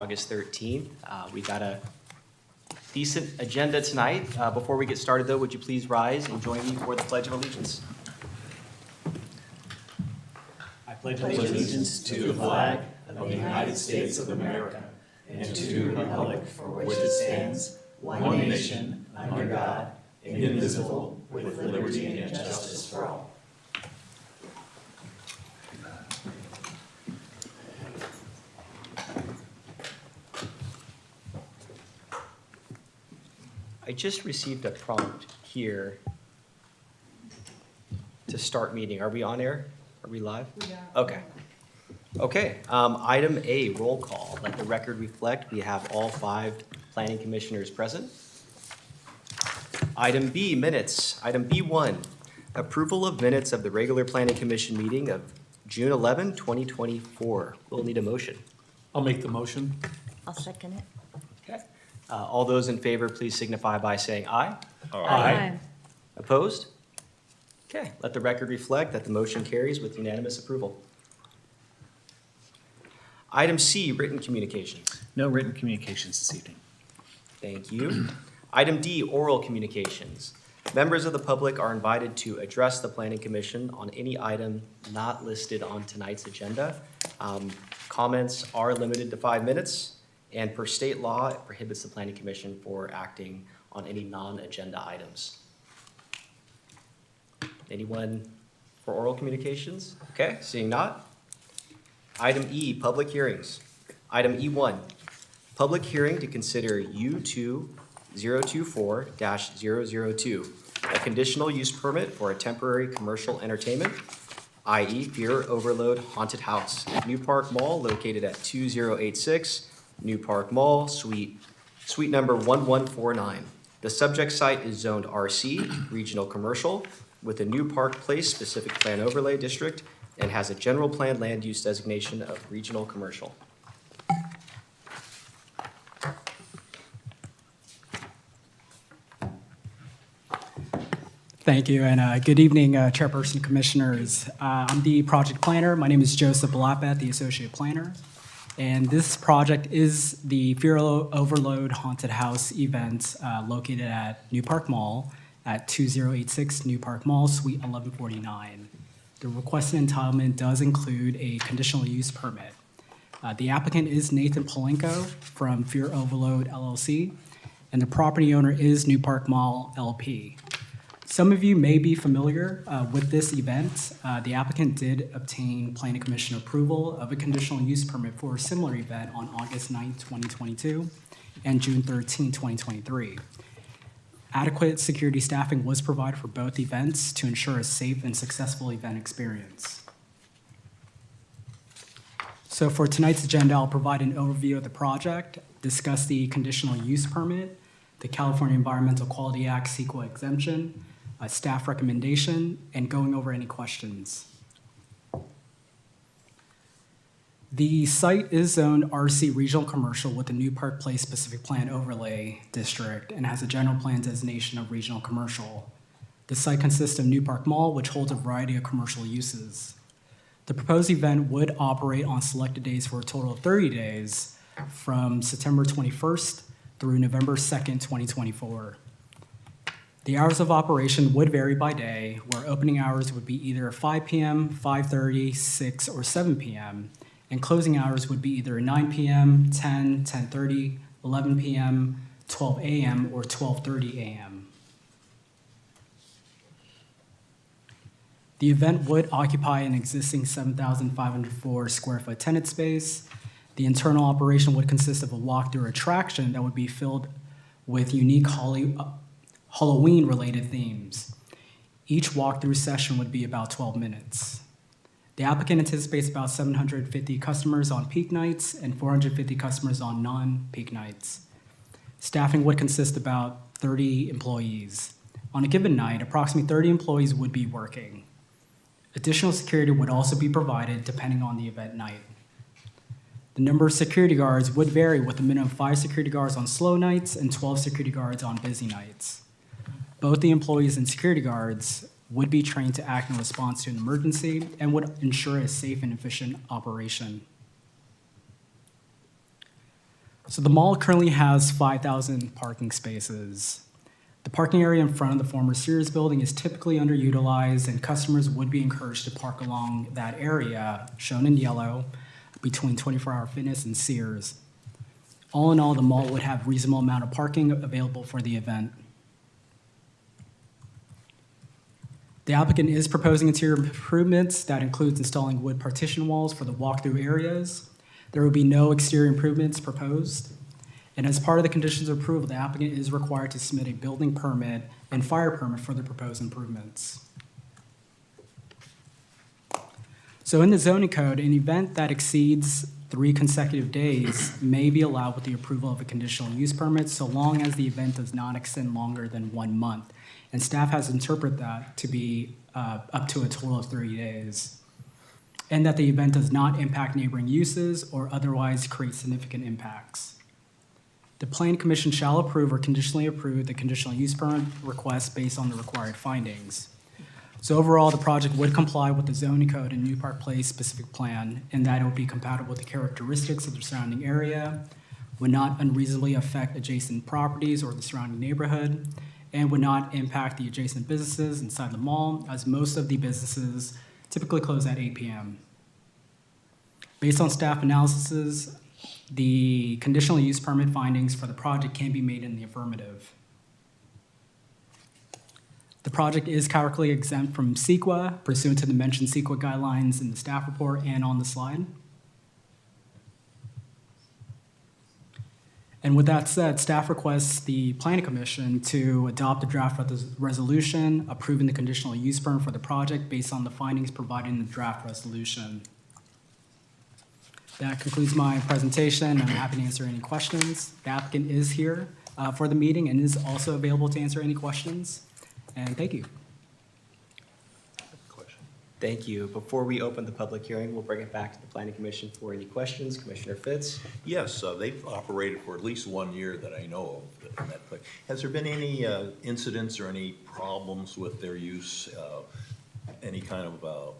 August 13th. We got a decent agenda tonight. Before we get started, though, would you please rise and join me for the Pledge of Allegiance? I pledge allegiance to the flag of the United States of America and to the republic for which it stands, one nation, under God, indivisible, with liberty and justice for all. I just received a prompt here to start meeting. Are we on air? Are we live? We are. Okay. Okay. Item A, roll call. Let the record reflect we have all 5 planning commissioners present. Item B, minutes. Item B1, approval of minutes of the regular planning commission meeting of June 11, 2024. We'll need a motion. I'll make the motion. I'll second it. Okay. All those in favor, please signify by saying aye. Aye. Opposed? Okay, let the record reflect that the motion carries with unanimous approval. Item C, written communications. No written communications this evening. Thank you. Item D, oral communications. Members of the public are invited to address the Planning Commission on any item not listed on tonight's agenda. Comments are limited to 5 minutes, and per state law, it prohibits the Planning Commission for acting on any non-agenda items. Anyone for oral communications? Okay, seeing not. Item E, public hearings. Item E1, public hearing to consider U2024-002, a conditional use permit for a temporary commercial entertainment, i.e. Fear Overload Haunted House at New Park Mall located at 2086 New Park Mall, suite number 1149. The subject site is zoned RC, Regional Commercial, with a New Park Place Specific Plan Overlay District and has a general plan land use designation of Regional Commercial. Thank you, and good evening, Chairperson, Commissioners. I'm the project planner. My name is Joseph Balapat, the Associate Planner. And this project is the Fear Overload Haunted House event located at New Park Mall at 2086 New Park Mall, Suite 1149. The requested entitlement does include a conditional use permit. The applicant is Nathan Polenko from Fear Overload LLC, and the property owner is New Park Mall LP. Some of you may be familiar with this event. The applicant did obtain Planning Commission approval of a conditional use permit for a similar event on August 9, 2022 and June 13, 2023. Adequate security staffing was provided for both events to ensure a safe and successful event experience. So for tonight's agenda, I'll provide an overview of the project, discuss the conditional use permit, the California Environmental Quality Act CEQA exemption, a staff recommendation, and going over any questions. The site is zoned RC Regional Commercial with the New Park Place Specific Plan Overlay District and has a general plan designation of Regional Commercial. The site consists of New Park Mall, which holds a variety of commercial uses. The proposed event would operate on selected days for a total of 30 days from September 21st through November 2nd, 2024. The hours of operation would vary by day, where opening hours would be either 5 p.m., 5:30, 6, or 7 p.m., and closing hours would be either 9 p.m., 10, 10:30, 11 p.m., 12 a.m., or 12:30 a.m. The event would occupy an existing 7,504 square foot tenant space. The internal operation would consist of a walkthrough attraction that would be filled with unique Halloween-related themes. Each walkthrough session would be about 12 minutes. The applicant anticipates about 750 customers on peak nights and 450 customers on non-peak nights. Staffing would consist of about 30 employees. On a given night, approximately 30 employees would be working. Additional security would also be provided depending on the event night. The number of security guards would vary with a minimum of 5 security guards on slow nights and 12 security guards on busy nights. Both the employees and security guards would be trained to act in response to an emergency and would ensure a safe and efficient operation. So the mall currently has 5,000 parking spaces. The parking area in front of the former Sears building is typically underutilized, and customers would be encouraged to park along that area, shown in yellow, between 24 Hour Fitness and Sears. All in all, the mall would have reasonable amount of parking available for the event. The applicant is proposing interior improvements that includes installing wood partition walls for the walk-through areas. There will be no exterior improvements proposed. And as part of the conditions of approval, the applicant is required to submit a building permit and fire permit for the proposed improvements. So in the zoning code, an event that exceeds 3 consecutive days may be allowed with the approval of a conditional use permit, so long as the event does not extend longer than 1 month. And staff has interpreted that to be up to a total of 30 days. And that the event does not impact neighboring uses or otherwise create significant impacts. The Planning Commission shall approve or conditionally approve the conditional use permit request based on the required findings. So overall, the project would comply with the zoning code and New Park Place specific plan, in that it would be compatible with the characteristics of the surrounding area, would not unreasonably affect adjacent properties or the surrounding neighborhood, and would not impact the adjacent businesses inside the mall, as most of the businesses typically close at 8 p.m. Based on staff analysis, the conditional use permit findings for the project can be made in the affirmative. The project is categorically exempt from CEQA pursuant to the mentioned CEQA guidelines in the staff report and on the slide. And with that said, staff requests the Planning Commission to adopt a draft resolution approving the conditional use permit for the project based on the findings provided in the draft resolution. That concludes my presentation. I'm happy to answer any questions. The applicant is here for the meeting and is also available to answer any questions. And thank you. Thank you. Before we open the public hearing, we'll bring it back to the Planning Commission for any questions. Commissioner Fitz? Yes, they've operated for at least 1 year that I know of in that place. Has there been any incidents or any problems with their use, any kind of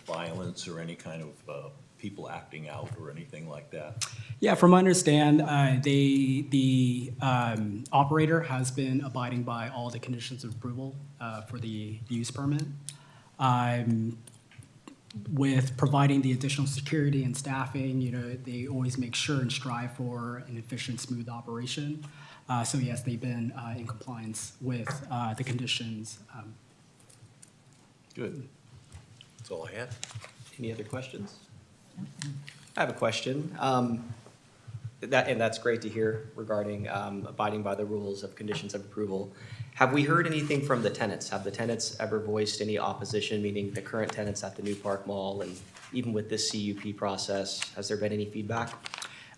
violence or any kind of people acting out or anything like that? Yeah, from what I understand, the operator has been abiding by all the conditions of approval for the use permit. With providing the additional security and staffing, you know, they always make sure and strive for an efficient, smooth operation. So yes, they've been in compliance with the conditions. Good. That's all I had. Any other questions? I have a question. And that's great to hear regarding abiding by the rules of conditions of approval. Have we heard anything from the tenants? Have the tenants ever voiced any opposition, meaning the current tenants at the New Park Mall, and even with this CUP process, has there been any feedback?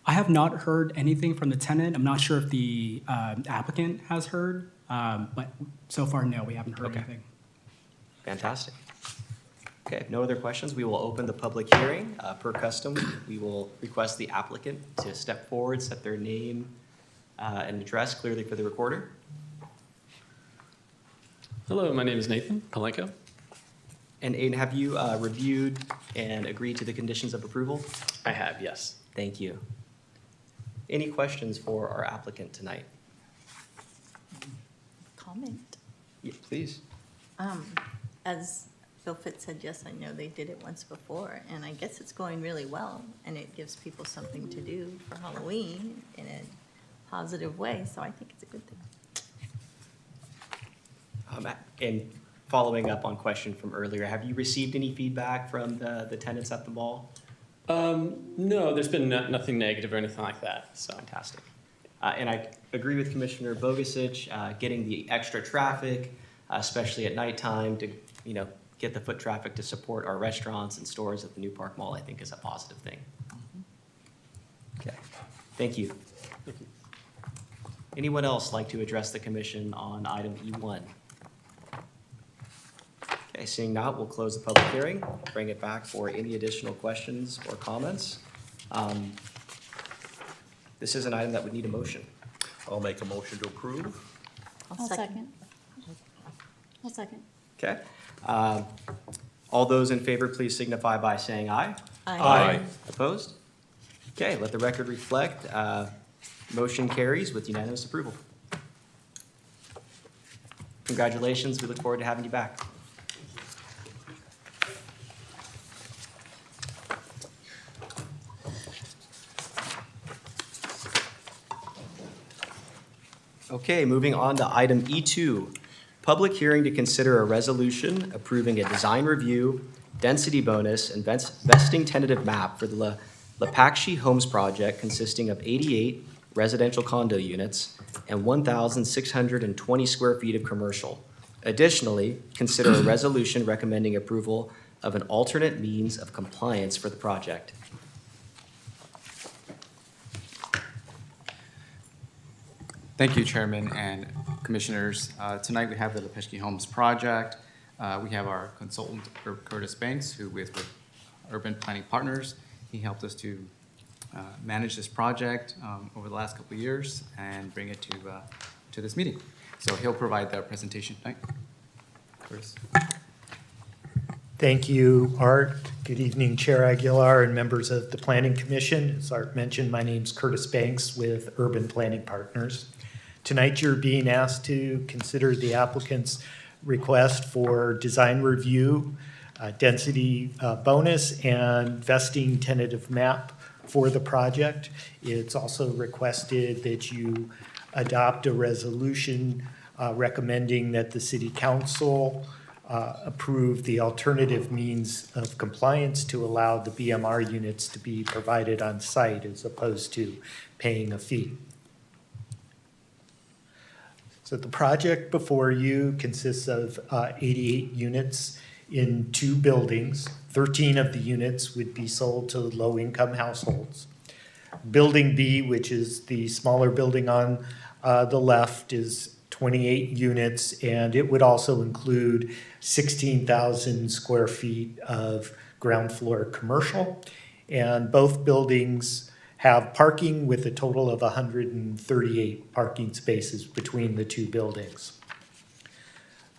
I have not heard anything from the tenant. I'm not sure if the applicant has heard, but so far, no, we haven't heard anything. Fantastic. Okay, if no other questions, we will open the public hearing. Per custom, we will request the applicant to step forward, set their name and address clearly for the recorder. Hello, my name is Nathan Palenko. And Aiden, have you reviewed and agreed to the conditions of approval? I have, yes. Thank you. Any questions for our applicant tonight? Comment. Yeah, please. As Phil Fitz said, yes, I know they did it once before, and I guess it's going really well, and it gives people something to do for Halloween in a positive way, so I think it's a good thing. And following up on question from earlier, have you received any feedback from the tenants at the mall? No, there's been nothing negative or anything like that, so. Fantastic. And I agree with Commissioner Bogasich, getting the extra traffic, especially at nighttime, to get the foot traffic to support our restaurants and stores at the New Park Mall, I think is a positive thing. Okay, thank you. Thank you. Anyone else like to address the commission on item E1? Okay, seeing not, we'll close the public hearing, bring it back for any additional questions or comments. This is an item that would need a motion. I'll make a motion to approve. I'll second. I'll second. Okay. All those in favor, please signify by saying aye. Aye. Opposed? Okay, let the record reflect. Motion carries with unanimous approval. Congratulations. We look forward to having you back. Okay, moving on to item E2, public hearing to consider a resolution approving a design review, density bonus, and vesting tentative map for the Lapakshi Homes project consisting of 88 residential condo units and 1,620 square feet of commercial. Additionally, consider a resolution recommending approval of an alternate means of compliance for the project. Thank you, Chairman and Commissioners. Tonight we have the Lapakshi Homes project. We have our consultant, Curtis Banks, who with Urban Planning Partners. He helped us to manage this project over the last couple of years and bring it to this meeting. So he'll provide the presentation tonight. Curtis. Thank you, Art. Good evening, Chair Aguilar and members of the Planning Commission. As Art mentioned, my name's Curtis Banks with Urban Planning Partners. Tonight, you're being asked to consider the applicant's request for design review, density bonus, and vesting tentative map for the project. It's also requested that you adopt a resolution recommending that the City Council approve the alternative means of compliance to allow the BMR units to be provided on site as opposed to paying a fee. So the project before you consists of 88 units in 2 buildings. 13 of the units would be sold to low-income households. Building B, which is the smaller building on the left, is 28 units, and it would also include 16,000 square feet of ground floor commercial. And both buildings have parking with a total of 138 parking spaces between the 2 buildings.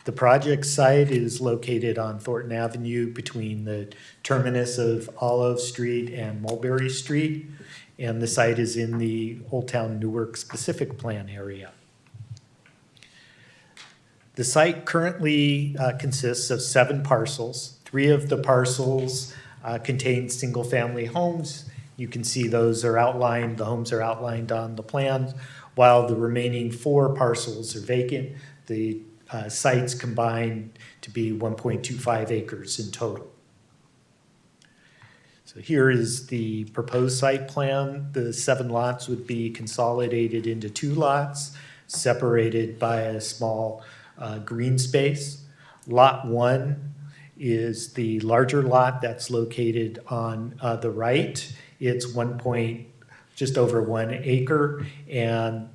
The project site is located on Thornton Avenue between the terminus of Olive Street and Mulberry Street, and the site is in the Old Town Newark specific plan area. The site currently consists of 7 parcels. 3 of the parcels contain single-family homes. You can see those are outlined, the homes are outlined on the plan, while the remaining 4 parcels are vacant. The sites combine to be 1.25 acres in total. So here is the proposed site plan. The 7 lots would be consolidated into 2 lots, separated by a small green space. Lot 1 is the larger lot that's located on the right. It's just over 1 acre, and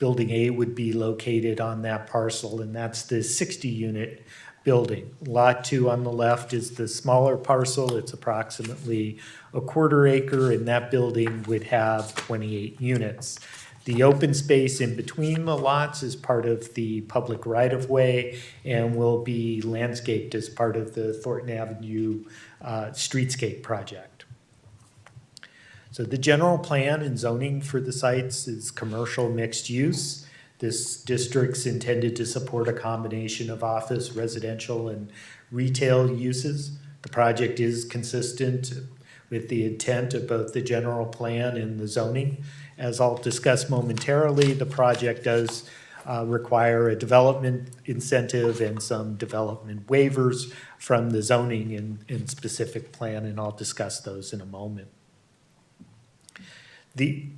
Building A would be located on that parcel, and that's the 60-unit building. Lot 2 on the left is the smaller parcel. It's approximately a 1/4 acre, and that building would have 28 units. The open space in between the lots is part of the public right-of-way and will be landscaped as part of the Thornton Avenue streetscape project. So the general plan and zoning for the sites is commercial mixed use. This district's intended to support a combination of office, residential, and retail uses. The project is consistent with the intent of both the general plan and the zoning. As I'll discuss momentarily, the project does require a development incentive and some development waivers from the zoning and specific plan, and I'll discuss those in a moment.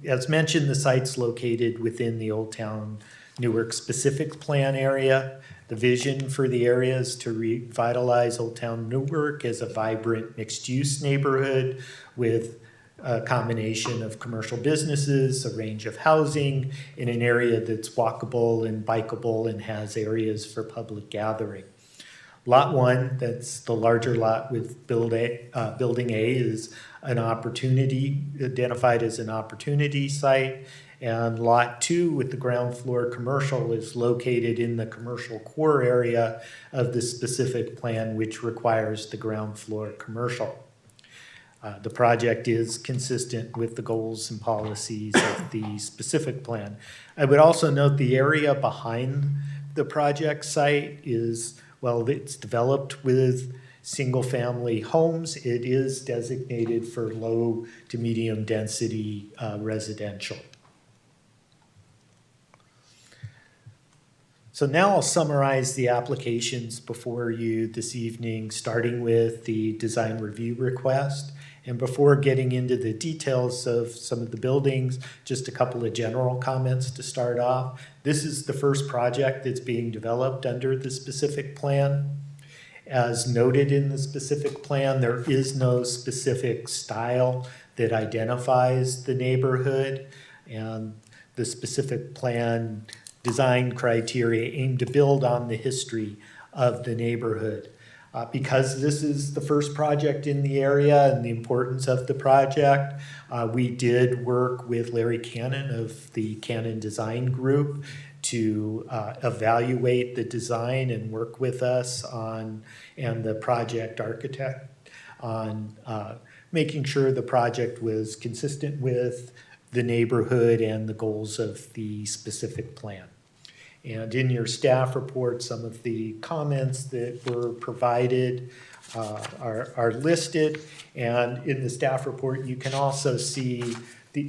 As mentioned, the site's located within the Old Town Newark specific plan area. The vision for the area is to revitalize Old Town Newark as a vibrant mixed-use neighborhood with a combination of commercial businesses, a range of housing, in an area that's walkable and bikeable and has areas for public gathering. Lot 1, that's the larger lot with Building A, is an opportunity, identified as an opportunity site. And Lot 2 with the ground floor commercial is located in the commercial core area of the specific plan, which requires the ground floor commercial. The project is consistent with the goals and policies of the specific plan. I would also note the area behind the project site is, well, it's developed with single-family homes. It is designated for low to medium density residential. So now I'll summarize the applications before you this evening, starting with the design review request. And before getting into the details of some of the buildings, just a couple of general comments to start off. This is the first project that's being developed under the specific plan. As noted in the specific plan, there is no specific style that identifies the neighborhood, and the specific plan design criteria aim to build on the history of the neighborhood. Because this is the first project in the area and the importance of the project, we did work with Larry Cannon of the Cannon Design Group to evaluate the design and work with us on, and the project architect on making sure the project was consistent with the neighborhood and the goals of the specific plan. And in your staff report, some of the comments that were provided are listed. And in the staff report, you can also see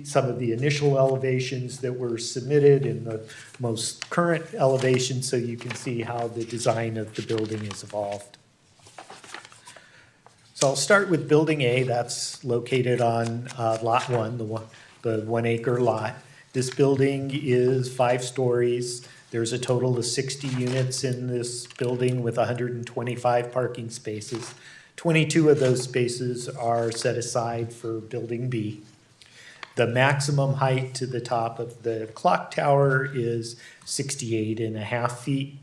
some of the initial elevations that were submitted in the most current elevation, so you can see how the design of the building has evolved. So I'll start with Building A. That's located on Lot 1, the 1 acre lot. This building is 5 stories. There's a total of 60 units in this building with 125 parking spaces. 22 of those spaces are set aside for Building B. The maximum height to the top of the clock tower is 68.5 feet.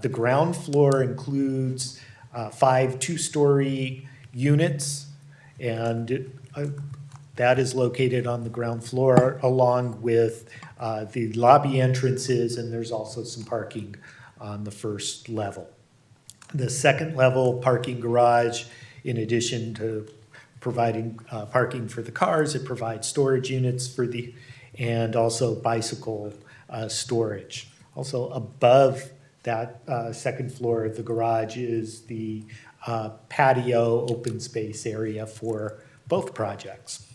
The ground floor includes 5 two-story units, and that is located on the ground floor along with the lobby entrances, and there's also some parking on the first level. The second level parking garage, in addition to providing parking for the cars, it provides storage units for the, and also bicycle storage. Also above that second floor of the garage is the patio open space area for both projects.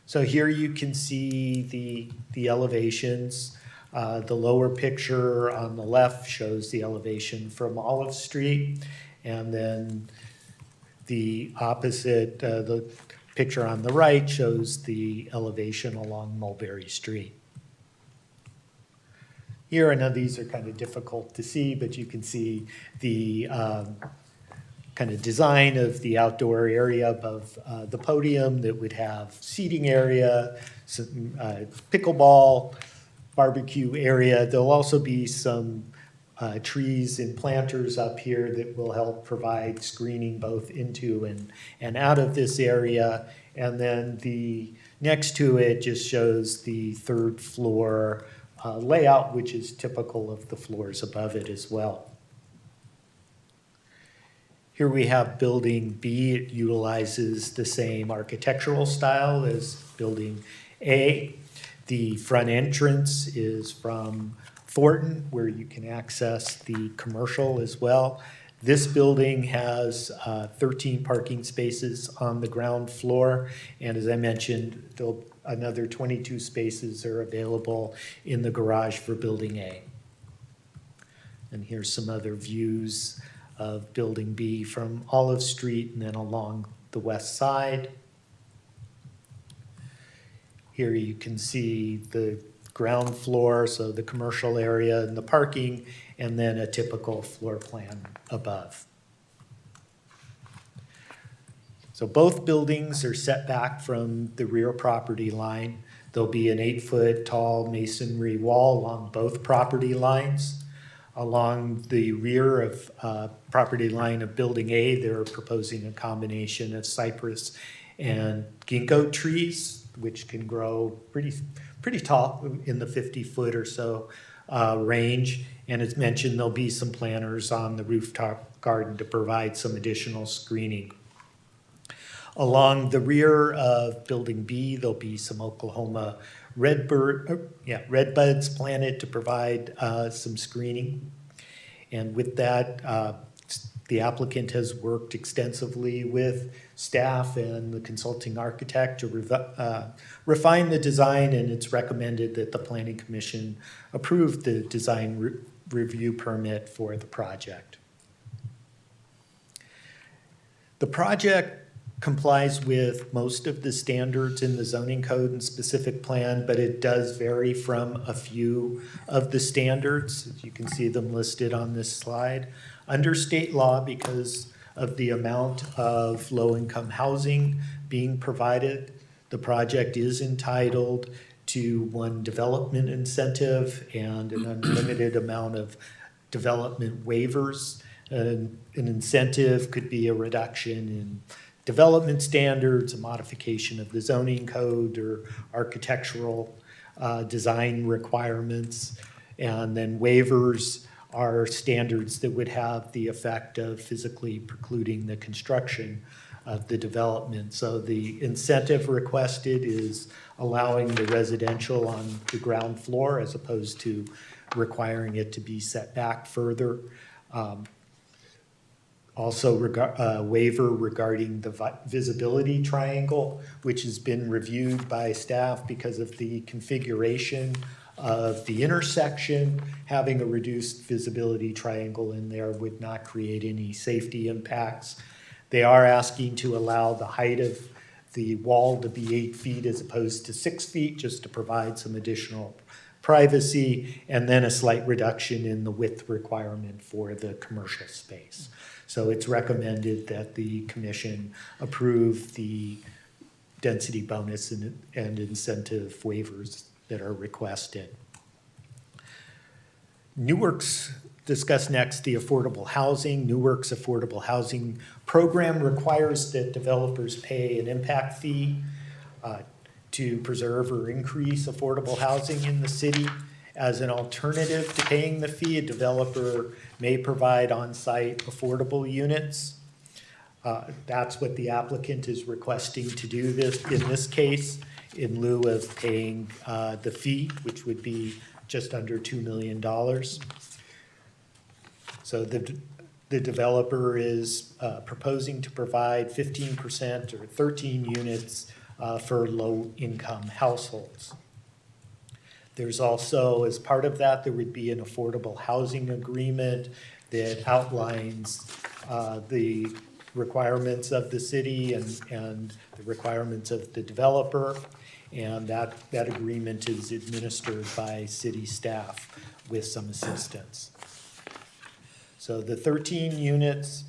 So here you can see the elevations. The lower picture on the left shows the elevation from Olive Street, and then the opposite, the picture on the right shows the elevation along Mulberry Street. Here, I know these are kind of difficult to see, but you can see the kind of design of the outdoor area above the podium that would have seating area, some pickleball, barbecue area. There'll also be some trees and planters up here that will help provide screening both into and out of this area. And then the next to it just shows the third floor layout, which is typical of the floors above it as well. Here we have Building B. It utilizes the same architectural style as Building A. The front entrance is from Thornton, where you can access the commercial as well. This building has 13 parking spaces on the ground floor, and as I mentioned, another 22 spaces are available in the garage for Building A. And here's some other views of Building B from Olive Street and then along the west side. Here you can see the ground floor, so the commercial area and the parking, and then a typical floor plan above. So both buildings are set back from the rear property line. There'll be an 8-foot tall masonry wall along both property lines. Along the rear of property line of Building A, they're proposing a combination of cypress and ginkgo trees, which can grow pretty tall in the 50-foot or so range. And as mentioned, there'll be some planters on the rooftop garden to provide some additional screening. Along the rear of Building B, there'll be some Oklahoma redbuds planted to provide some screening. And with that, the applicant has worked extensively with staff and the consulting architect to refine the design, and it's recommended that the Planning Commission approve the design review permit for the project. The project complies with most of the standards in the zoning code and specific plan, but it does vary from a few of the standards. You can see them listed on this slide. Under state law, because of the amount of low-income housing being provided, the project is entitled to one development incentive and an unlimited amount of development waivers. An incentive could be a reduction in development standards, a modification of the zoning code or architectural design requirements. And then waivers are standards that would have the effect of physically precluding the construction of the development. So the incentive requested is allowing the residential on the ground floor as opposed to requiring it to be set back further. Also, waiver regarding the visibility triangle, which has been reviewed by staff because of the configuration of the intersection. Having a reduced visibility triangle in there would not create any safety impacts. They are asking to allow the height of the wall to be 8 feet as opposed to 6 feet, just to provide some additional privacy, and then a slight reduction in the width requirement for the commercial space. So it's recommended that the commission approve the density bonus and incentive waivers that are requested. Newark's discuss next the affordable housing. Newark's affordable housing program requires that developers pay an impact fee to preserve or increase affordable housing in the city. As an alternative to paying the fee, a developer may provide on-site affordable units. That's what the applicant is requesting to do in this case, in lieu of paying the fee, which would be just under $2 million. So the developer is proposing to provide 15% or 13 units for low-income households. There's also, as part of that, there would be an affordable housing agreement that outlines the requirements of the city and the requirements of the developer. And that agreement is administered by city staff with some assistance. So the 13 units,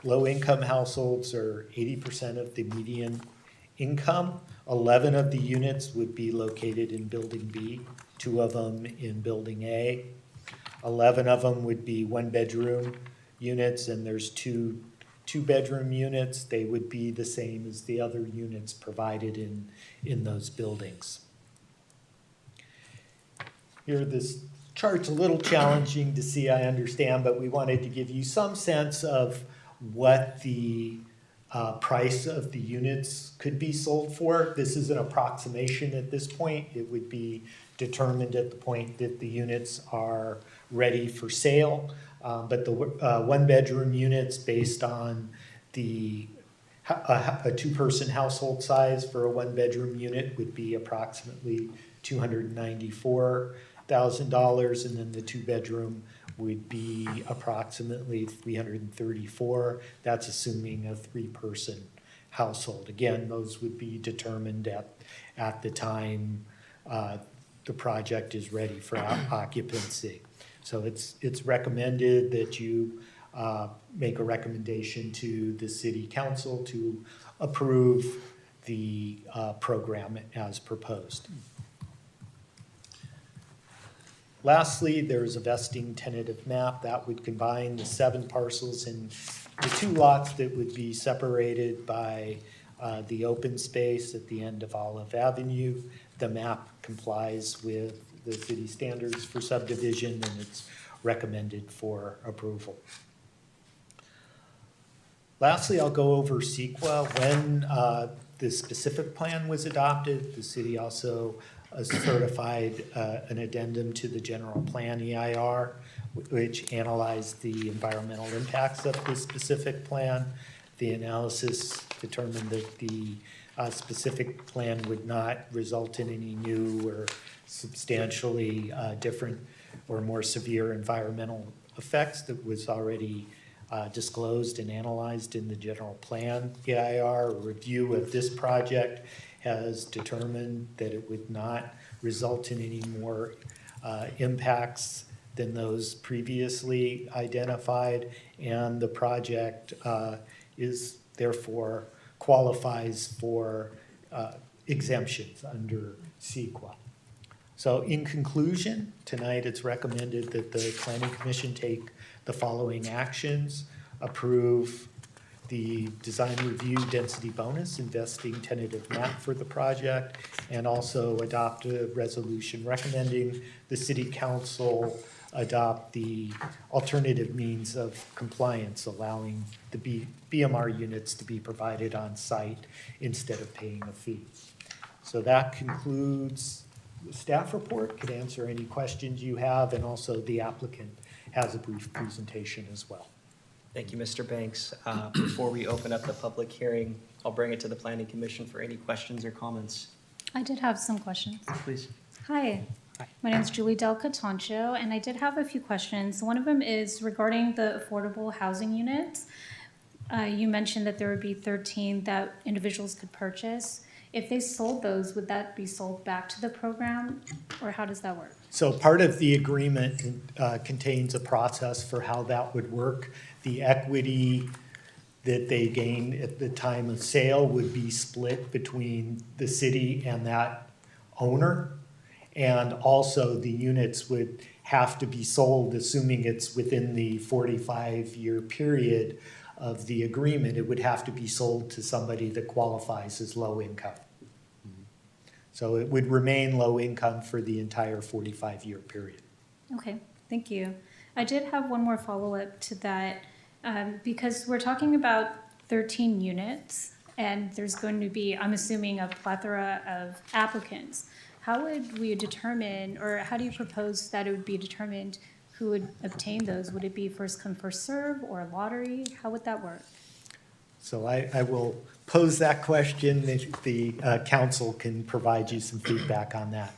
low-income households are 80% of the median income. 11 of the units would be located in Building B, 2 of them in Building A. 11 of them would be one-bedroom units, and there's two two-bedroom units. They would be the same as the other units provided in those buildings. Here, this chart's a little challenging to see, I understand, but we wanted to give you some sense of what the price of the units could be sold for. This is an approximation at this point. It would be determined at the point that the units are ready for sale. But the one-bedroom units, based on a two-person household size for a one-bedroom unit, would be approximately $294,000, and then the two-bedroom would be approximately $334,000. That's assuming a three-person household. Again, those would be determined at the time the project is ready for occupancy. So it's recommended that you make a recommendation to the city council to approve the program as proposed. Lastly, there's a vesting tentative map that would combine the 7 parcels and the 2 lots that would be separated by the open space at the end of Olive Avenue. The map complies with the city standards for subdivision, and it's recommended for approval. Lastly, I'll go over CEQA. When the specific plan was adopted, the city also certified an addendum to the general plan EIR, which analyzed the environmental impacts of the specific plan. The analysis determined that the specific plan would not result in any new or substantially different or more severe environmental effects that was already disclosed and analyzed in the general plan EIR. A review of this project has determined that it would not result in any more impacts than those previously identified, and the project is therefore qualifies for exemptions under CEQA. So in conclusion, tonight it's recommended that the Planning Commission take the following actions: approve the design review density bonus, investing tentative map for the project, and also adopt a resolution recommending the city council adopt the alternative means of compliance, allowing the BMR units to be provided on site instead of paying a fee. So that concludes the staff report. Could answer any questions you have, and also the applicant has a brief presentation as well. Thank you, Mr. Banks. Before we open up the public hearing, I'll bring it to the Planning Commission for any questions or comments. I did have some questions. Please. Hi, my name is Julie Del Catoncio, and I did have a few questions. One of them is regarding the affordable housing units. You mentioned that there would be 13 that individuals could purchase. If they sold those, would that be sold back to the program, or how does that work? So part of the agreement contains a process for how that would work. The equity that they gain at the time of sale would be split between the city and that owner. And also the units would have to be sold, assuming it's within the 45-year period of the agreement, it would have to be sold to somebody that qualifies as low income. So it would remain low income for the entire 45-year period. Okay, thank you. I did have one more follow-up to that, because we're talking about 13 units, and there's going to be, I'm assuming, a plethora of applicants. How would we determine, or how do you propose that it would be determined who would obtain those? Would it be first come, first serve, or a lottery? How would that work? So I will pose that question. The council can provide you some feedback on that.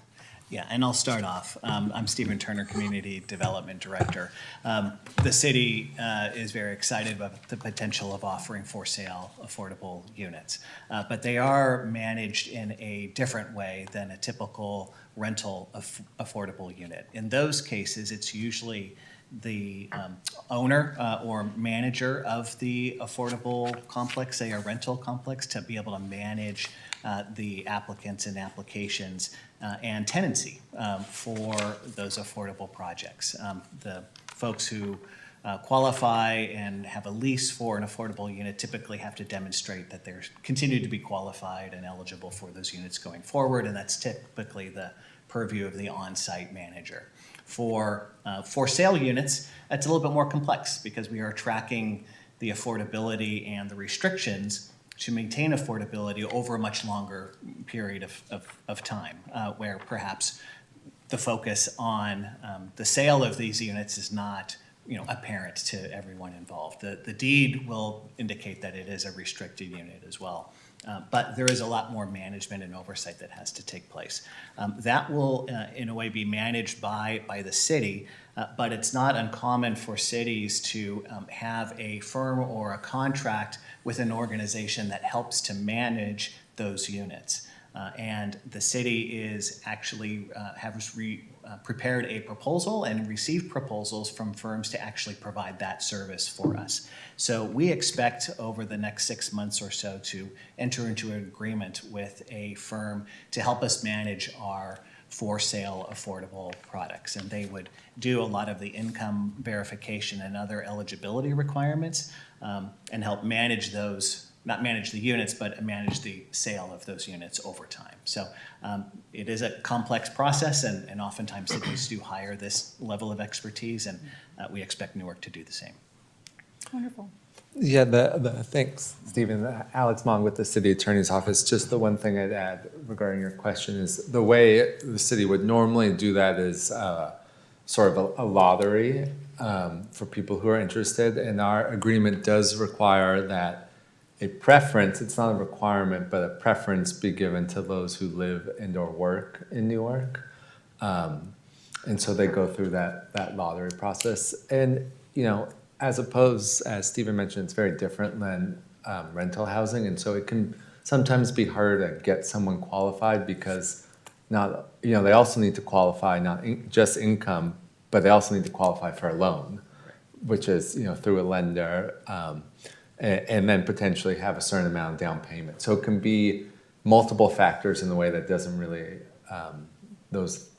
Yeah, and I'll start off. I'm Stephen Turner, Community Development Director. The city is very excited about the potential of offering for sale affordable units, but they are managed in a different way than a typical rental affordable unit. In those cases, it's usually the owner or manager of the affordable complex, say a rental complex, to be able to manage the applicants and applications and tenancy for those affordable projects. The folks who qualify and have a lease for an affordable unit typically have to demonstrate that they're continue to be qualified and eligible for those units going forward, and that's typically the purview of the on-site manager. For sale units, that's a little bit more complex because we are tracking the affordability and the restrictions to maintain affordability over a much longer period of time, where perhaps the focus on the sale of these units is not apparent to everyone involved. The deed will indicate that it is a restricted unit as well. But there is a lot more management and oversight that has to take place. That will, in a way, be managed by the city, but it's not uncommon for cities to have a firm or a contract with an organization that helps to manage those units. And the city is actually prepared a proposal and received proposals from firms to actually provide that service for us. So we expect over the next 6 months or so to enter into an agreement with a firm to help us manage our for sale affordable products. And they would do a lot of the income verification and other eligibility requirements and help manage those, not manage the units, but manage the sale of those units over time. So it is a complex process, and oftentimes cities do hire this level of expertise, and we expect Newark to do the same. Wonderful. Yeah, thanks, Stephen. Alex Mong with the City Attorney's Office. Just the one thing I'd add regarding your question is the way the city would normally do that is sort of a lottery for people who are interested. And our agreement does require that a preference, it's not a requirement, but a preference be given to those who live and or work in Newark. And so they go through that lottery process. And, you know, as opposed, as Stephen mentioned, it's very different than rental housing. And so it can sometimes be hard to get someone qualified because not, you know, they also need to qualify not just income, but they also need to qualify for a loan, which is, you know, through a lender, and then potentially have a certain amount of down payment. So it can be multiple factors in the way that doesn't really, there's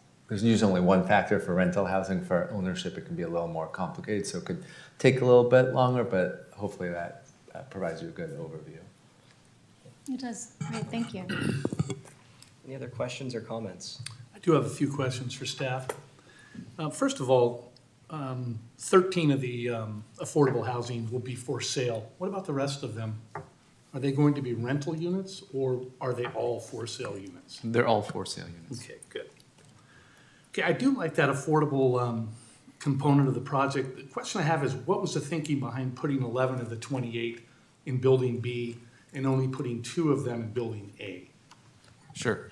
usually only one factor for rental housing. For ownership, it can be a little more complicated. So it could take a little bit longer, but hopefully that provides you a good overview. It does. Great, thank you. Any other questions or comments? I do have a few questions for staff. First of all, 13 of the affordable housing will be for sale. What about the rest of them? Are they going to be rental units or are they all for sale units? They're all for sale units. Okay, good. Okay, I do like that affordable component of the project. The question I have is, what was the thinking behind putting 11 of the 28 in Building B and only putting 2 of them in Building A? Sure.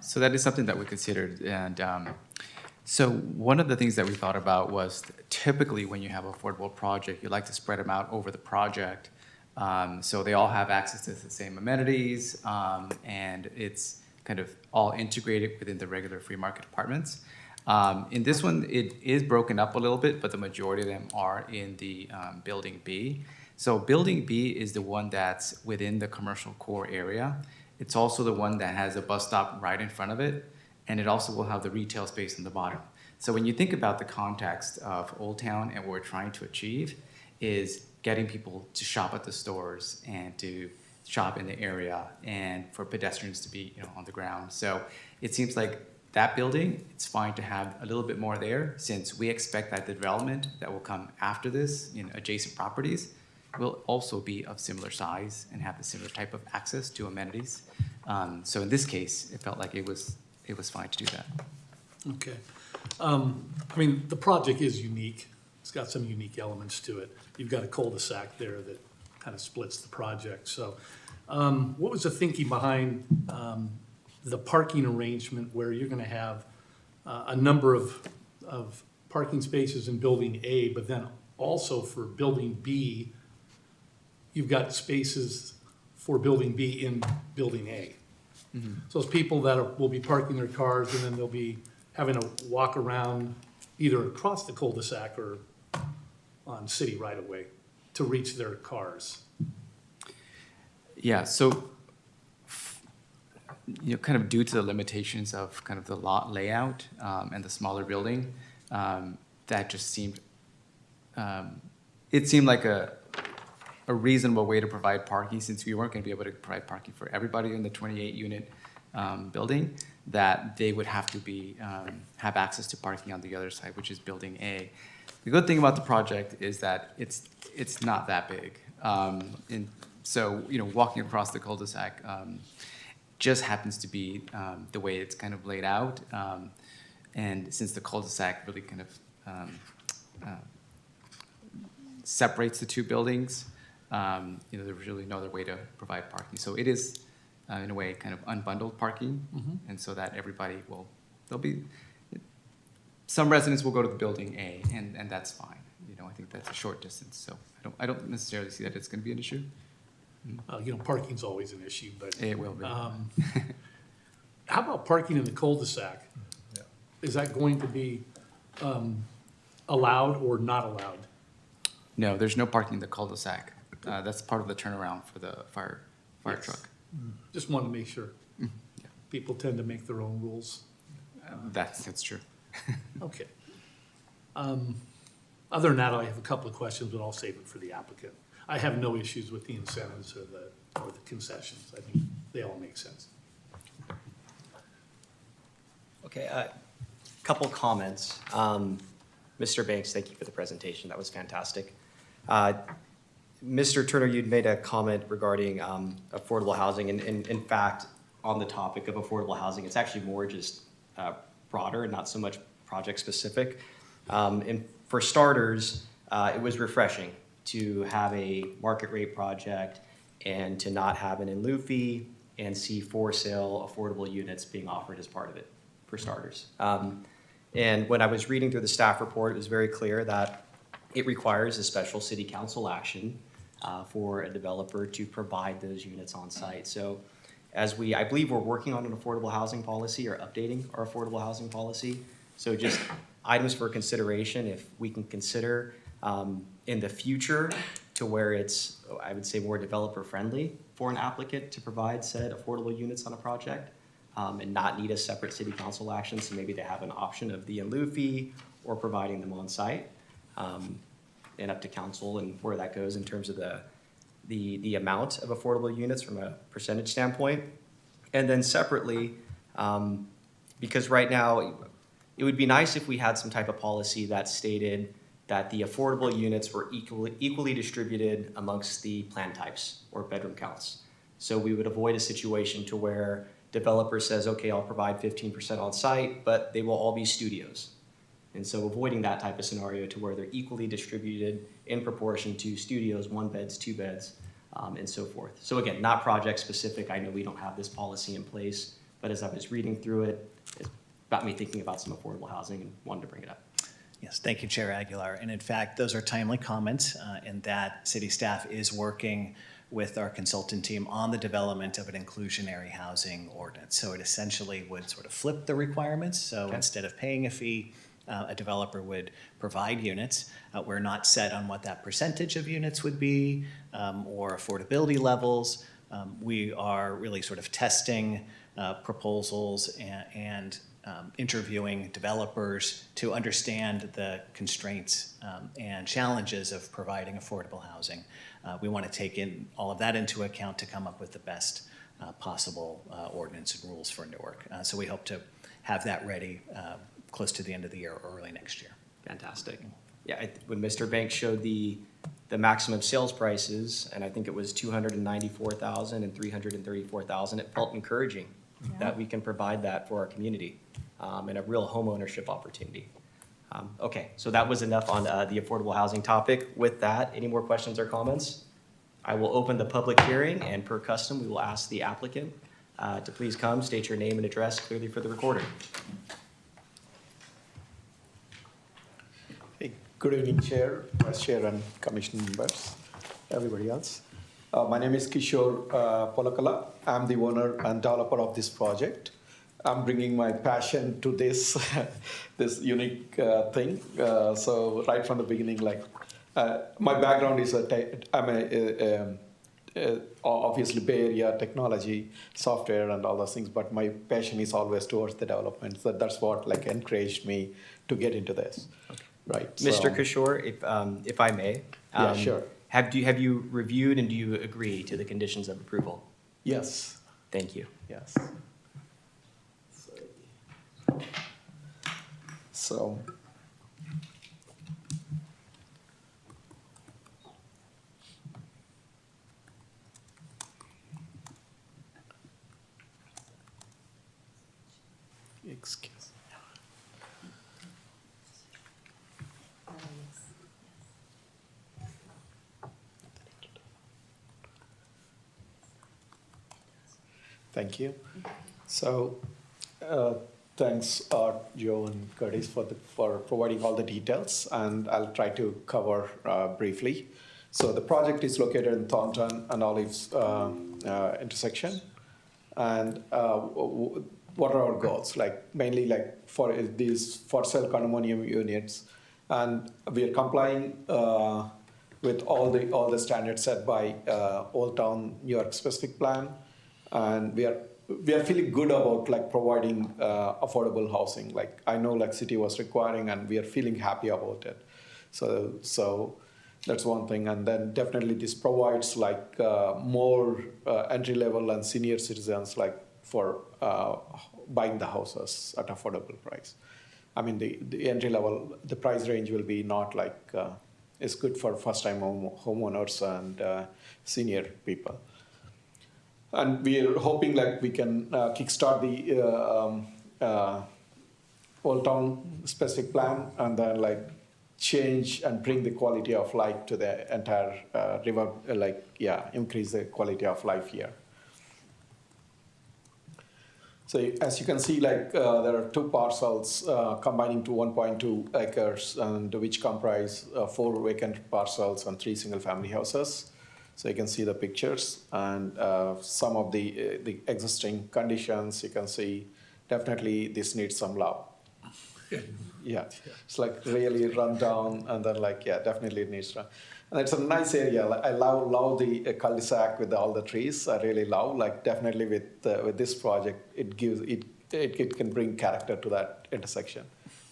So that is something that we considered. And so one of the things that we thought about was typically when you have an affordable project, you like to spread them out over the project. So they all have access to the same amenities, and it's kind of all integrated within the regular free market apartments. In this one, it is broken up a little bit, but the majority of them are in the Building B. So Building B is the one that's within the commercial core area. It's also the one that has a bus stop right in front of it, and it also will have the retail space in the bottom. So when you think about the context of Old Town and what we're trying to achieve is getting people to shop at the stores and to shop in the area and for pedestrians to be, you know, on the ground. So it seems like that building, it's fine to have a little bit more there since we expect that the development that will come after this in adjacent properties will also be of similar size and have the similar type of access to amenities. So in this case, it felt like it was fine to do that. Okay. I mean, the project is unique. It's got some unique elements to it. You've got a cul-de-sac there that kind of splits the project. So what was the thinking behind the parking arrangement where you're going to have a number of parking spaces in Building A, but then also for Building B, you've got spaces for Building B in Building A. Mm-hmm. So those people that will be parking their cars and then they'll be having to walk around either across the cul-de-sac or on city right-of-way to reach their cars. Yeah, so you know, kind of due to the limitations of kind of the lot layout and the smaller building, that just seemed, it seemed like a reasonable way to provide parking since we weren't going to be able to provide parking for everybody in the 28-unit building, that they would have to be have access to parking on the other side, which is Building A. The good thing about the project is that it's not that big. And so, you know, walking across the cul-de-sac just happens to be the way it's kind of laid out. And since the cul-de-sac really kind of separates the two buildings, you know, there's really no other way to provide parking. So it is, in a way, kind of unbundled parking. Mm-hmm. And so that everybody will, there'll be, some residents will go to the Building A, and that's fine. You know, I think that's a short distance. So I don't necessarily see that it's going to be an issue. You know, parking's always an issue, but. It will be. How about parking in the cul-de-sac? Yeah. Is that going to be allowed or not allowed? No, there's no parking in the cul-de-sac. That's part of the turnaround for the fire Yes. truck. Just want to make sure. Yeah. People tend to make their own rules. That's true. Okay. Other than that, I have a couple of questions, but I'll save it for the applicant. I have no issues with the incentives or the concessions. I think they all make sense. Okay, couple comments. Mr. Banks, thank you for the presentation. That was fantastic. Mr. Turner, you'd made a comment regarding affordable housing, and in fact, on the topic of affordable housing, it's actually more just broader and not so much project-specific. And for starters, it was refreshing to have a market rate project and to not have an in lieu fee and see for sale affordable units being offered as part of it, for starters. And when I was reading through the staff report, it was very clear that it requires a special city council action for a developer to provide those units on site. So I believe we're working on an affordable housing policy or updating our affordable housing policy. So just items for consideration, if we can consider in the future to where it's, I would say, more developer friendly for an applicant to provide said affordable units on a project and not need a separate city council action. So maybe they have an option of the in lieu fee or providing them on site. And up to council and where that goes in terms of the amount of affordable units from a percentage standpoint. And then separately, because right now, it would be nice if we had some type of policy that stated that the affordable units were equally distributed amongst the plan types or bedroom counts. So we would avoid a situation to where developer says, okay, I'll provide 15% on site, but they will all be studios. And so avoiding that type of scenario to where they're equally distributed in proportion to studios, 1 beds, 2 beds, and so forth. So again, not project specific. I know we don't have this policy in place, but as I was reading through it, it got me thinking about some affordable housing and wanted to bring it up. Yes, thank you, Chair Aguilar. And in fact, those are timely comments in that city staff is working with our consultant team on the development of an inclusionary housing ordinance. So it essentially would sort of flip the requirements. So instead of paying a fee, a developer would provide units. We're not set on what that percentage of units would be or affordability levels. We are really sort of testing proposals and interviewing developers to understand the constraints and challenges of providing affordable housing. We want to take in all of that into account to come up with the best possible ordinance and rules for Newark. So we hope to have that ready close to the end of the year or early next year. Fantastic. Yeah, when Mr. Banks showed the maximum sales prices, and I think it was 294,000 and 334,000, it felt encouraging that we can provide that for our community and a real home ownership opportunity. Okay, so that was enough on the affordable housing topic. With that, any more questions or comments? I will open the public hearing, and per custom, we will ask the applicant to please come, state your name and address clearly for the recorder. Good evening, Chair, Vice Chair, and Commission members, everybody else. My name is Kishore Polakala. I'm the owner and developer of this project. I'm bringing my passion to this this unique thing. So right from the beginning, my background is I'm obviously Bay Area technology, software, and all those things. But my passion is always towards the development. So that's what encouraged me to get into this. Okay. Right. Mr. Kishore, if I may. Yeah, sure. Have you reviewed and do you agree to the conditions of approval? Yes. Thank you. Yes. So excuse me. Thank you. So, thanks, Joe and Curtis, for providing all the details, and I'll try to cover briefly. So, the project is located in Thornton and Olives intersection, and what are our goals? Mainly for these for sale condominium units, and we are complying with all the standards set by Old Town New York specific plan. And we are feeling good about providing affordable housing. I know city was requiring, and we are feeling happy about it. So that's one thing. And then definitely this provides more entry level and senior citizens for buying the houses at affordable price. I mean the entry level, the price range will be not is good for first-time homeowners and senior people. And we are hoping like we can kickstart the Old Town specific plan and then like change and bring the quality of life to the entire river, increase the quality of life here. So as you can see, like there are 2 parcels combining to 1.2 acres, and which comprise 4 vacant parcels and 3 single-family houses. So you can see the pictures and some of the existing conditions. You can see definitely this needs some love. Yeah, it's like really run down, and then like definitely it needs. And it's a nice area. Like, I love the cul-de-sac with all the trees. I really love. Like definitely with this project, it can bring character to that intersection.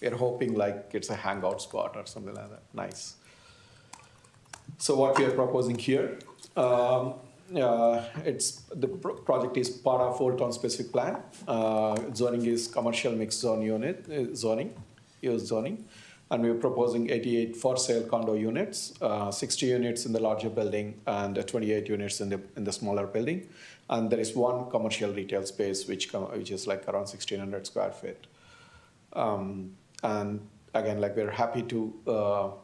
We're hoping like it's a hangout spot or something like that. Nice. So what we are proposing here, project is part of Old Town specific plan. Zoning is commercial mixed zone unit zoning. And we're proposing 88 for sale condo units, 60 units in the larger building and 28 units in the smaller building. And there is 1 commercial retail space which is like around 1,600 square feet. And again, like we're happy to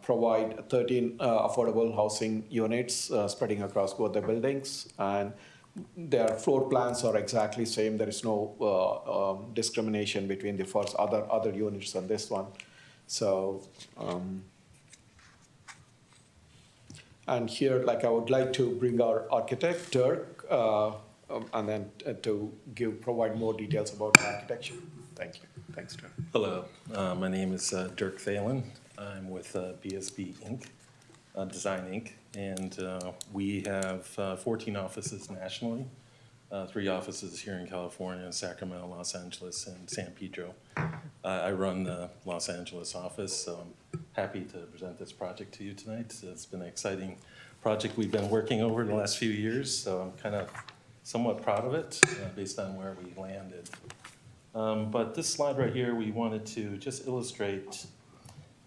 provide 13 affordable housing units spreading across both the buildings, and their floor plans are exactly same. There is no discrimination between the first other units and this one. So, and here, like I would like to bring our architect, Dirk, and then to provide more details about the architecture. Thank you. Thanks, Dirk. Hello, my name is Dirk Thalen. I'm with BSB Inc., Design Inc., and we have 14 offices nationally, 3 offices here in California, Sacramento, Los Angeles, and San Pedro. I run the Los Angeles office, so I'm happy to present this project to you tonight. It's been an exciting project we've been working over the last few years, so I'm kind of somewhat proud of it based on where we landed. But this slide right here, we wanted to just illustrate,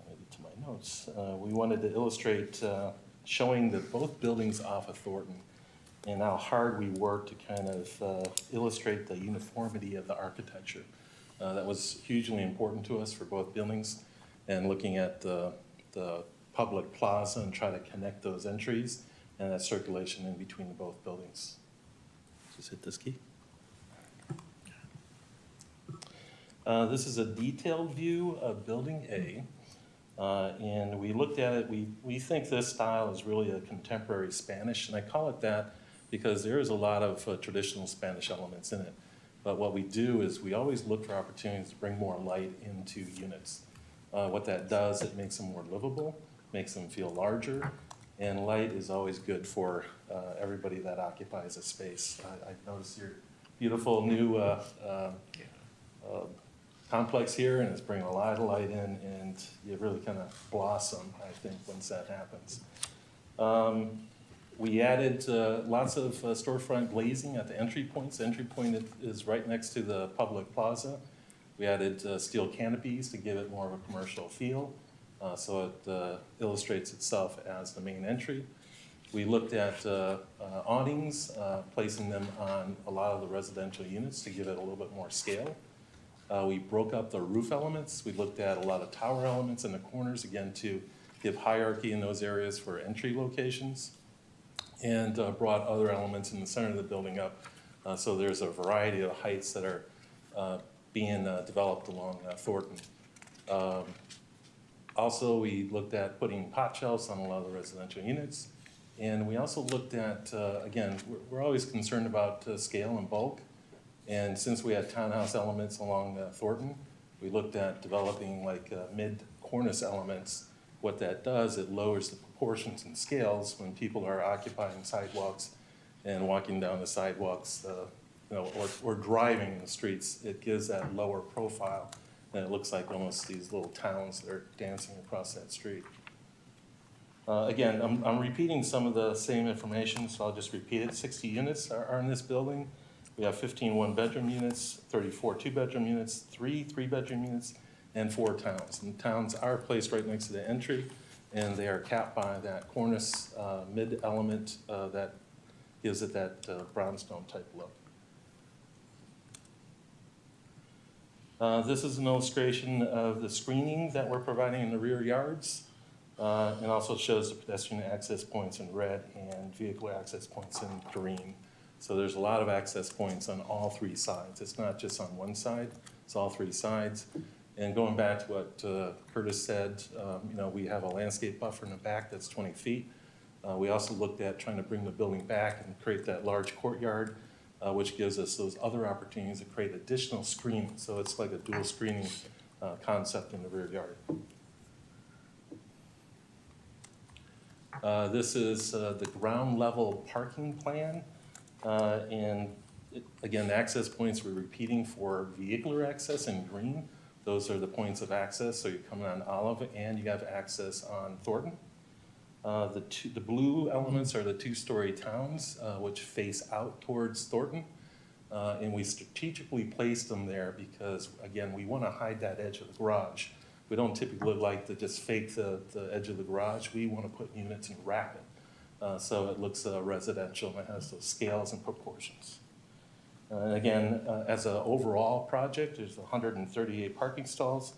maybe to my notes, we wanted to illustrate showing that both buildings off of Thornton and how hard we worked to kind of illustrate the uniformity of the architecture. That was hugely important to us for both buildings, and looking at the public plaza and try to connect those entries and that circulation in between both buildings. Just hit this key. This is a detailed view of Building A, and we looked at it. We think this style is really a contemporary Spanish, and I call it that because there is a lot of traditional Spanish elements in it. But what we do is we always look for opportunities to bring more light into units. What that does, it makes them more livable, makes them feel larger, and light is always good for everybody that occupies a space. I noticed your beautiful new complex here, and it's bringing a lot of light in, and you really kind of blossom, I think, once that happens. We added lots of storefront glazing at the entry points. The entry point is right next to the public plaza. We added steel canopies to give it more of a commercial feel, so it illustrates itself as the main entry. We looked at awnings, placing them on a lot of the residential units to give it a little bit more scale. We broke up the roof elements. We looked at a lot of tower elements in the corners, again, to give hierarchy in those areas for entry locations, and brought other elements in the center of the building up. So there's a variety of heights that are being developed along Thornton. Also, we looked at putting pot shelves on a lot of the residential units. And we also looked at, again, we're always concerned about scale and bulk. And since we had townhouse elements along Thornton, we looked at developing like mid-cornice elements. What that does, it lowers the proportions and scales when people are occupying sidewalks and walking down the sidewalks, or driving in the streets. It gives that lower profile, and it looks like almost these little towns that are dancing across that street. Again, I'm repeating some of the same information, so I'll just repeat it. 60 units are in this building. We have 15 one-bedroom units, 34 two-bedroom units, 3 three-bedroom units, and 4 towns. And towns are placed right next to the entry. and they are capped by that cornice mid-element that gives it that brownstone type look. This is an illustration of the screening that we're providing in the rear yards, and also shows the pedestrian access points in red and vehicle access points in green. So there's a lot of access points on all three sides. It's not just on one side, it's all three sides. And going back to what Curtis said, we have a landscape buffer in the back that's 20 feet. We also looked at trying to bring the building back and create that large courtyard, which gives us those other opportunities to create additional screening. So it's like a dual screening concept in the rear yard. This is the ground level parking plan. Again, the access points we're repeating for vehicular access in green. Those are the points of access. So you're coming on Olive and you have access on Thornton. The blue elements are the two-story towns, which face out towards Thornton. And we strategically placed them there because, again, we want to hide that edge of the garage. We don't typically like to just fake the edge of the garage. We want to put units and wrap it. So it looks residential and it has those scales and proportions. And again, as an overall project, there's 138 parking stalls,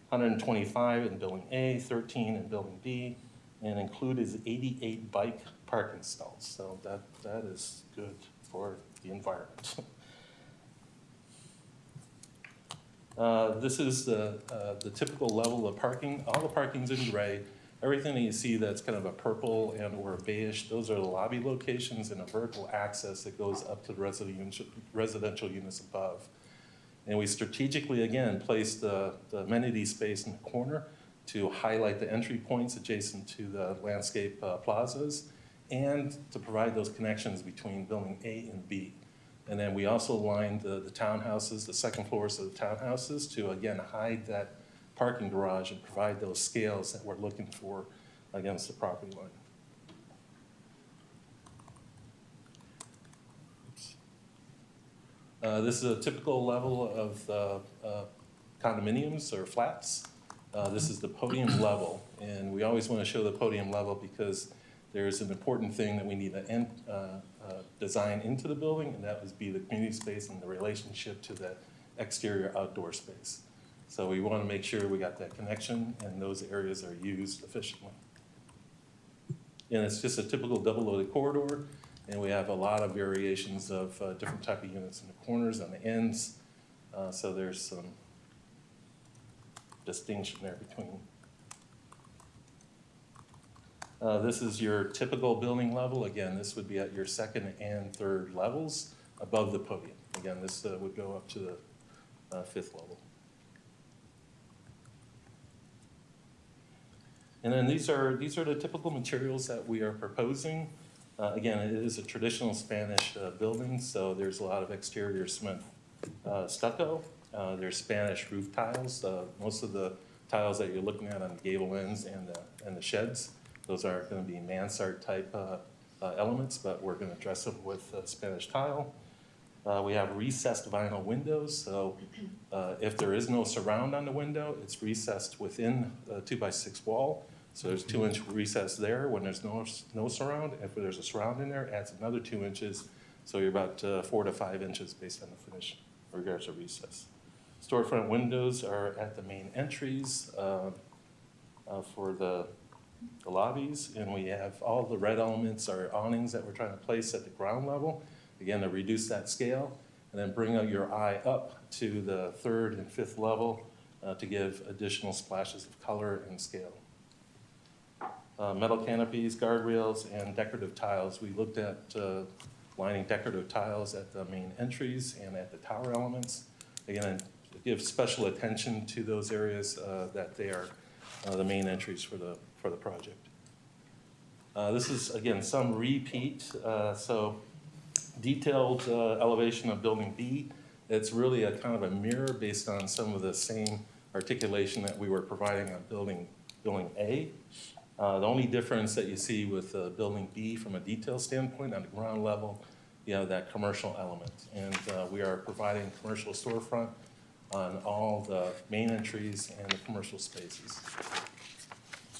125 in Building A, 13 in Building B, and included is 88 bike parking stalls. So that is good for the environment. This is the typical level of parking. All the parking's in gray. Everything that you see that's kind of a purple and or a beige, those are the lobby locations and a vertical access that goes up to the residential units above. And we strategically, again, placed the amenity space in the corner to highlight the entry points adjacent to the landscape plazas and to provide those connections between building A and B. And then we also lined the townhouses, the second floors of the townhouses to, again, hide that parking garage and provide those scales that we're looking for against the property line. This is a typical level of condominiums or flats. This is the podium level, and we always want to show the podium level because there's an important thing that we need to design into the building, and that would be the community space and the relationship to the exterior outdoor space. So we want to make sure we got that connection and those areas are used efficiently. And it's just a typical double-loaded corridor, and we have a lot of variations of different type of units in the corners and the ends. So there's some distinction there between. This is your typical building level. Again, this would be at your second and third levels above the podium. Again, this would go up to the fifth level. And then these are the typical materials that we are proposing. Again, it is a traditional Spanish building, so there's a lot of exterior cement stucco. There's Spanish roof tiles. Most of the tiles that you're looking at on the gable ends and the sheds, those are going to be mansard type elements, but we're going to dress them with Spanish tile. We have recessed vinyl windows, so if there is no surround on the window, it's recessed within a 2x6 wall. So there's 2-inch recess there when there's no surround. If there's a surround in there, it adds another 2 inches. So you're about 4 to 5 inches based on the finish in regards to recess. Storefront windows are at the main entries for the lobbies, and we have all the red elements are awnings that we're trying to place at the ground level, again, to reduce that scale, and then bring out your eye up to the third and fifth level to give additional splashes of color and scale. Metal canopies, guardrails, and decorative tiles. We looked at lining decorative tiles at the main entries and at the tower elements. Again, give special attention to those areas that they are the main entries for the project. This is, again, some repeat. So detailed elevation of building B. It's really a kind of a mirror based on some of the same articulation that we were providing on building A. The only difference that you see with building B from a detail standpoint on the ground level, you have that commercial element. And we are providing commercial storefront on all the main entries and the commercial spaces.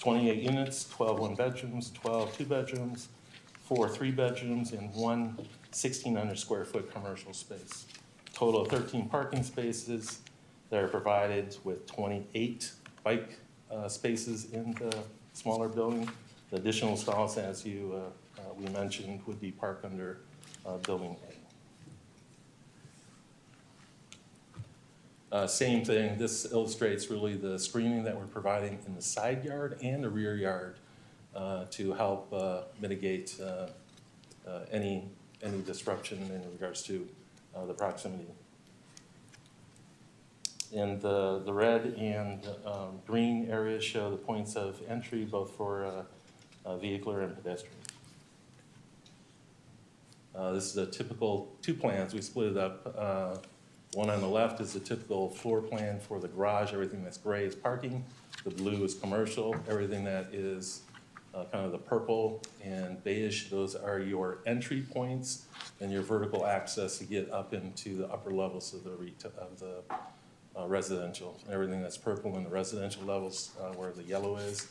28 units, 12 one-bedrooms, 12 two-bedrooms, 4 three-bedrooms, and 1 1,600 square foot commercial space. Total of 13 parking spaces that are provided with 28 bike spaces in the smaller building. The additional stalls, as we mentioned, would be parked under Building A. Same thing, this illustrates really the screening that we're providing in the side yard and the rear yard to help mitigate any disruption in regards to the proximity. And the red and green areas show the points of entry both for vehicular and pedestrian. This is a typical 2 plans. We split it up. One on the left is the typical floor plan for the garage. Everything that's gray is parking. The blue is commercial. Everything that is kind of the purple and beige, those are your entry points and your vertical access to get up into the upper levels of the residential. Everything that's purple in the residential levels where the yellow is,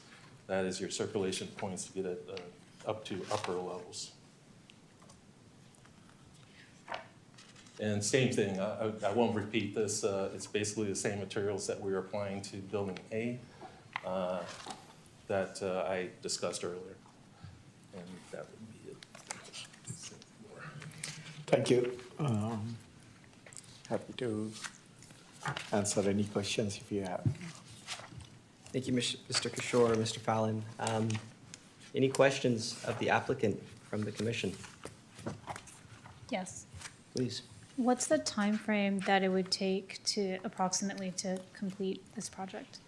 that is your circulation points to get it up to upper levels. And same thing, I won't repeat this. It's basically the same materials that we were applying to Building A that I discussed earlier. And that would be it. Thank you. Happy to answer any questions if you have. Thank you, Mr. Kishore, Mr. Fallon. Any questions of the applicant from the commission? Yes. Please. What's the time frame that it would take to approximately to complete this project?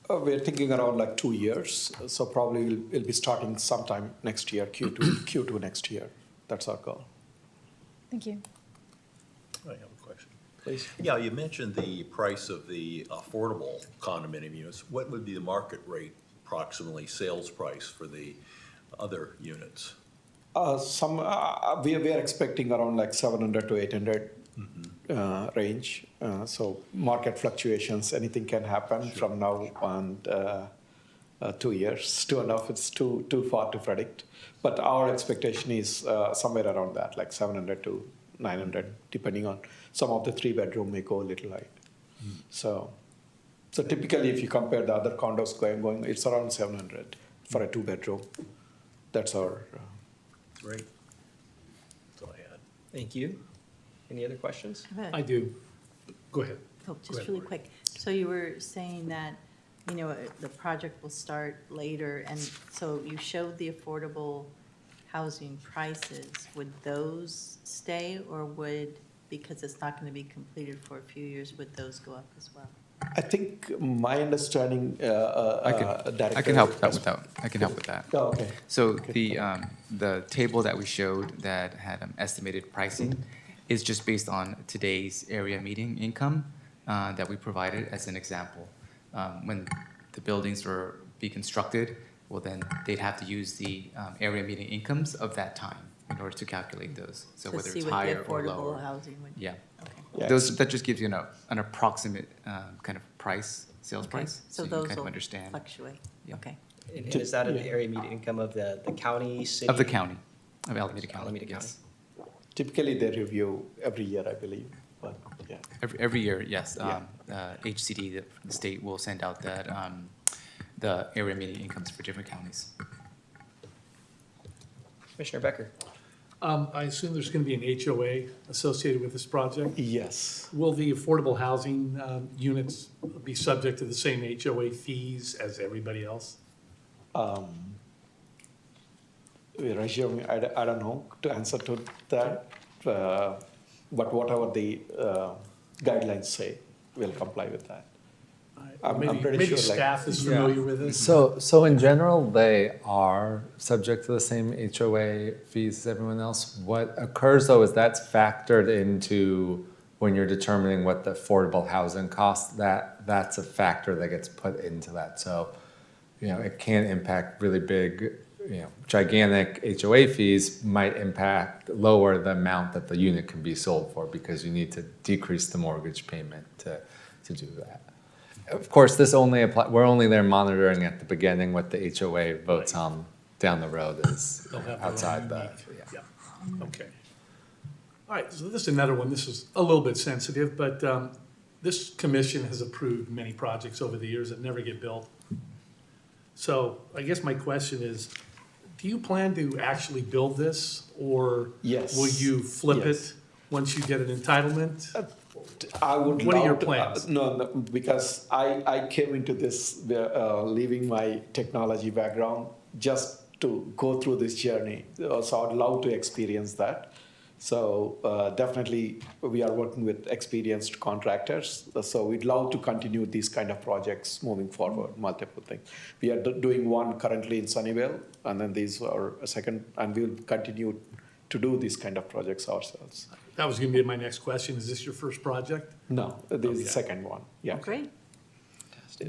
We're thinking around like 2 years, so probably we'll be starting sometime next year, Q2 next year. That's our goal. Thank you. I have a question. Please. Yeah, you mentioned the price of the affordable condominium units. What would be the market rate, approximately sales price for the other units? We are expecting around like 700 to 800 range. So market fluctuations, anything can happen from now and 2 years. 2.5, it's too far to predict. But our expectation is somewhere around that, like 700 to 900, depending on some of the 3-bedroom may go a little high. So typically, if you compare the other condos going, it's around 700 for a 2-bedroom. That's our. Great. That's all I had. Thank you. Any other questions? I do. Go ahead. Oh, Go just ahead, really Lori. quick. So you were saying that, you know, the project will start later, and so you showed the affordable housing prices. Would those stay, or would, because it's not going to be completed for a few years, would those go up as well? I think my understanding. I can help that with that. I can help with that. Oh, okay. So the table that we showed that had estimated pricing is just based on today's area median income that we provided as an example. When the buildings were be constructed, well then they'd have to use the area median incomes of that time in order to calculate those. So To whether see it's what the higher or affordable lower. housing would. Yeah. Okay. Yeah. That just gives you an approximate kind of price, sales Okay. price, So you those can kind of will understand. fluctuate. Yeah. Okay. And is that an area median income of the county, city? Of the county, of Alameda County. Alameda County. Yes. Typically, they review every year, I believe. But yeah. Every year, yes. Yeah. HCD, the state will send out that the area median incomes for different counties. Commissioner Becker. I assume there's going to be an HOA associated with this project. Yes. Will the affordable housing units be subject to the same HOA fees as everybody else? We're assuming, I don't know to answer to that, but whatever the guidelines say, we'll comply with that. I'm pretty Maybe sure, like- staff is familiar with it. So in general, they are subject to the same HOA fees as everyone else. What occurs though is that's factored into when you're determining what the affordable housing costs, that's a factor that gets put into that. So, it can impact really big, gigantic HOA fees might lower the amount that the unit can be sold for because you need to decrease the mortgage payment to do that. of course, this only apply, we're only there monitoring at the beginning. What the HOA votes on down the road is They'll have their own outside the, unique- Yeah, okay. All right, so this is another one. This is a little bit sensitive, but this commission has approved many projects over the years that never get built. So I guess my question is, do you plan to actually build this, or Yes. will you flip Yes. it once you get an entitlement? I would What are your love to- plans? No, because I came into this, leaving my technology background just to go through this journey. So I'd love to experience that. So definitely, we are working with experienced contractors. So we'd love to continue these kind of projects moving forward, multiple things. We are doing one currently in Sunnyvale, and then these are a second, and we'll continue to do these kind of projects ourselves. That was gonna be my next question. Is this your first project? No, this is Okay. the second one, yeah. Great.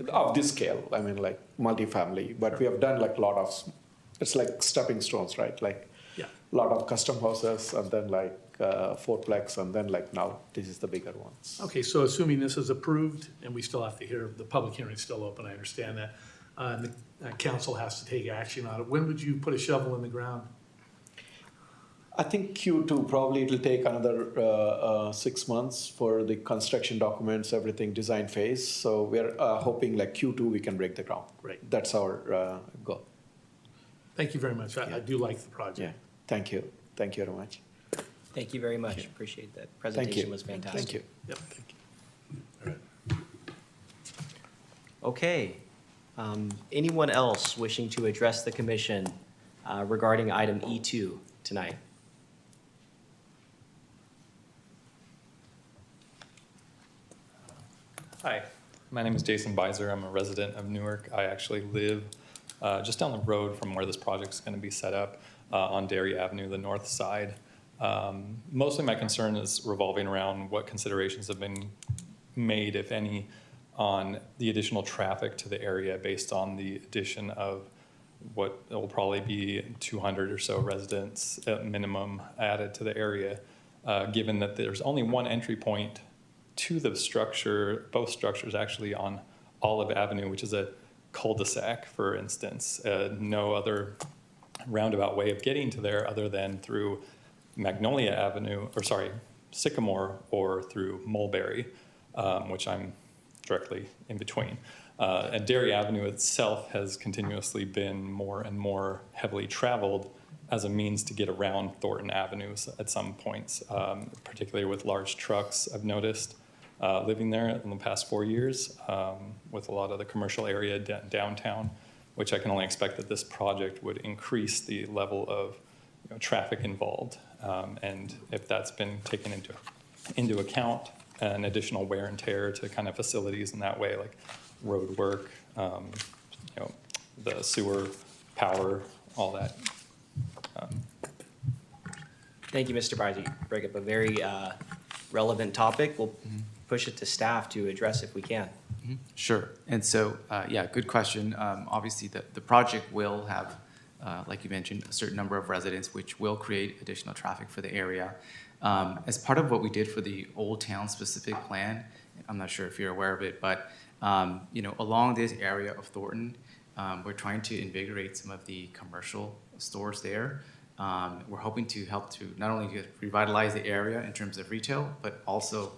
Of this scale, I mean, like multifamily, but we have done like a lot of, it's like stepping stones, right? Like Yeah. a lot of custom houses and then like fourplex, and then like now this is the bigger ones. Okay, so assuming this is approved, and we still have to hear, the public hearing's still open, I understand that, and the council has to take action on it, when would you put a shovel in the ground? I think Q2, probably it'll take another 6 months for the construction documents, everything, design phase. So we're hoping like Q2 we can break the ground. Great. That's our goal. Thank you very much. I do like the Yeah, project. thank you. Thank you very much. Thank you very much. Appreciate that. Thank Presentation you. was fantastic. Thank you. Yep, thank you. Okay. Anyone else wishing to address the commission regarding item E2 tonight? Hi, my name is Jason Beiser. I'm a resident of Newark. I actually live just down the road from where this project is going to be set up on Dairy Avenue, the north side. Mostly my concern is revolving around what considerations have been made, if any, on the additional traffic to the area based on the addition of what will probably be 200 or so residents at minimum added to the area, given that there's only one entry point to the structure, both structures actually on Olive Avenue, which is a cul-de-sac, for instance. No other roundabout way of getting to there other than through Magnolia Avenue, or sorry, Sycamore, or through Mulberry, which I'm directly in between. And Dairy Avenue itself has continuously been more and more heavily traveled as a means to get around Thornton Avenues at some points, particularly with large trucks, I've noticed, living there in the past 4 years, with a lot of the commercial area downtown, which I can only expect that this project would increase the level of traffic involved. And if that's been taken into account, an additional wear and tear to kind of facilities in that way, like road work, the sewer, power, all that. Thank you, Mr. Beiser. You bring up a very relevant topic. We'll push it to staff to address if we can. Sure. And so, yeah, good question. Obviously, the project will have, like you mentioned, a certain number of residents, which will create additional traffic for the area. As part of what we did for the Old Town specific plan, I'm not sure if you're aware of it, but along this area of Thornton, we're trying to invigorate some of the commercial stores there. We're hoping to help to not only revitalize the area in terms of retail, but also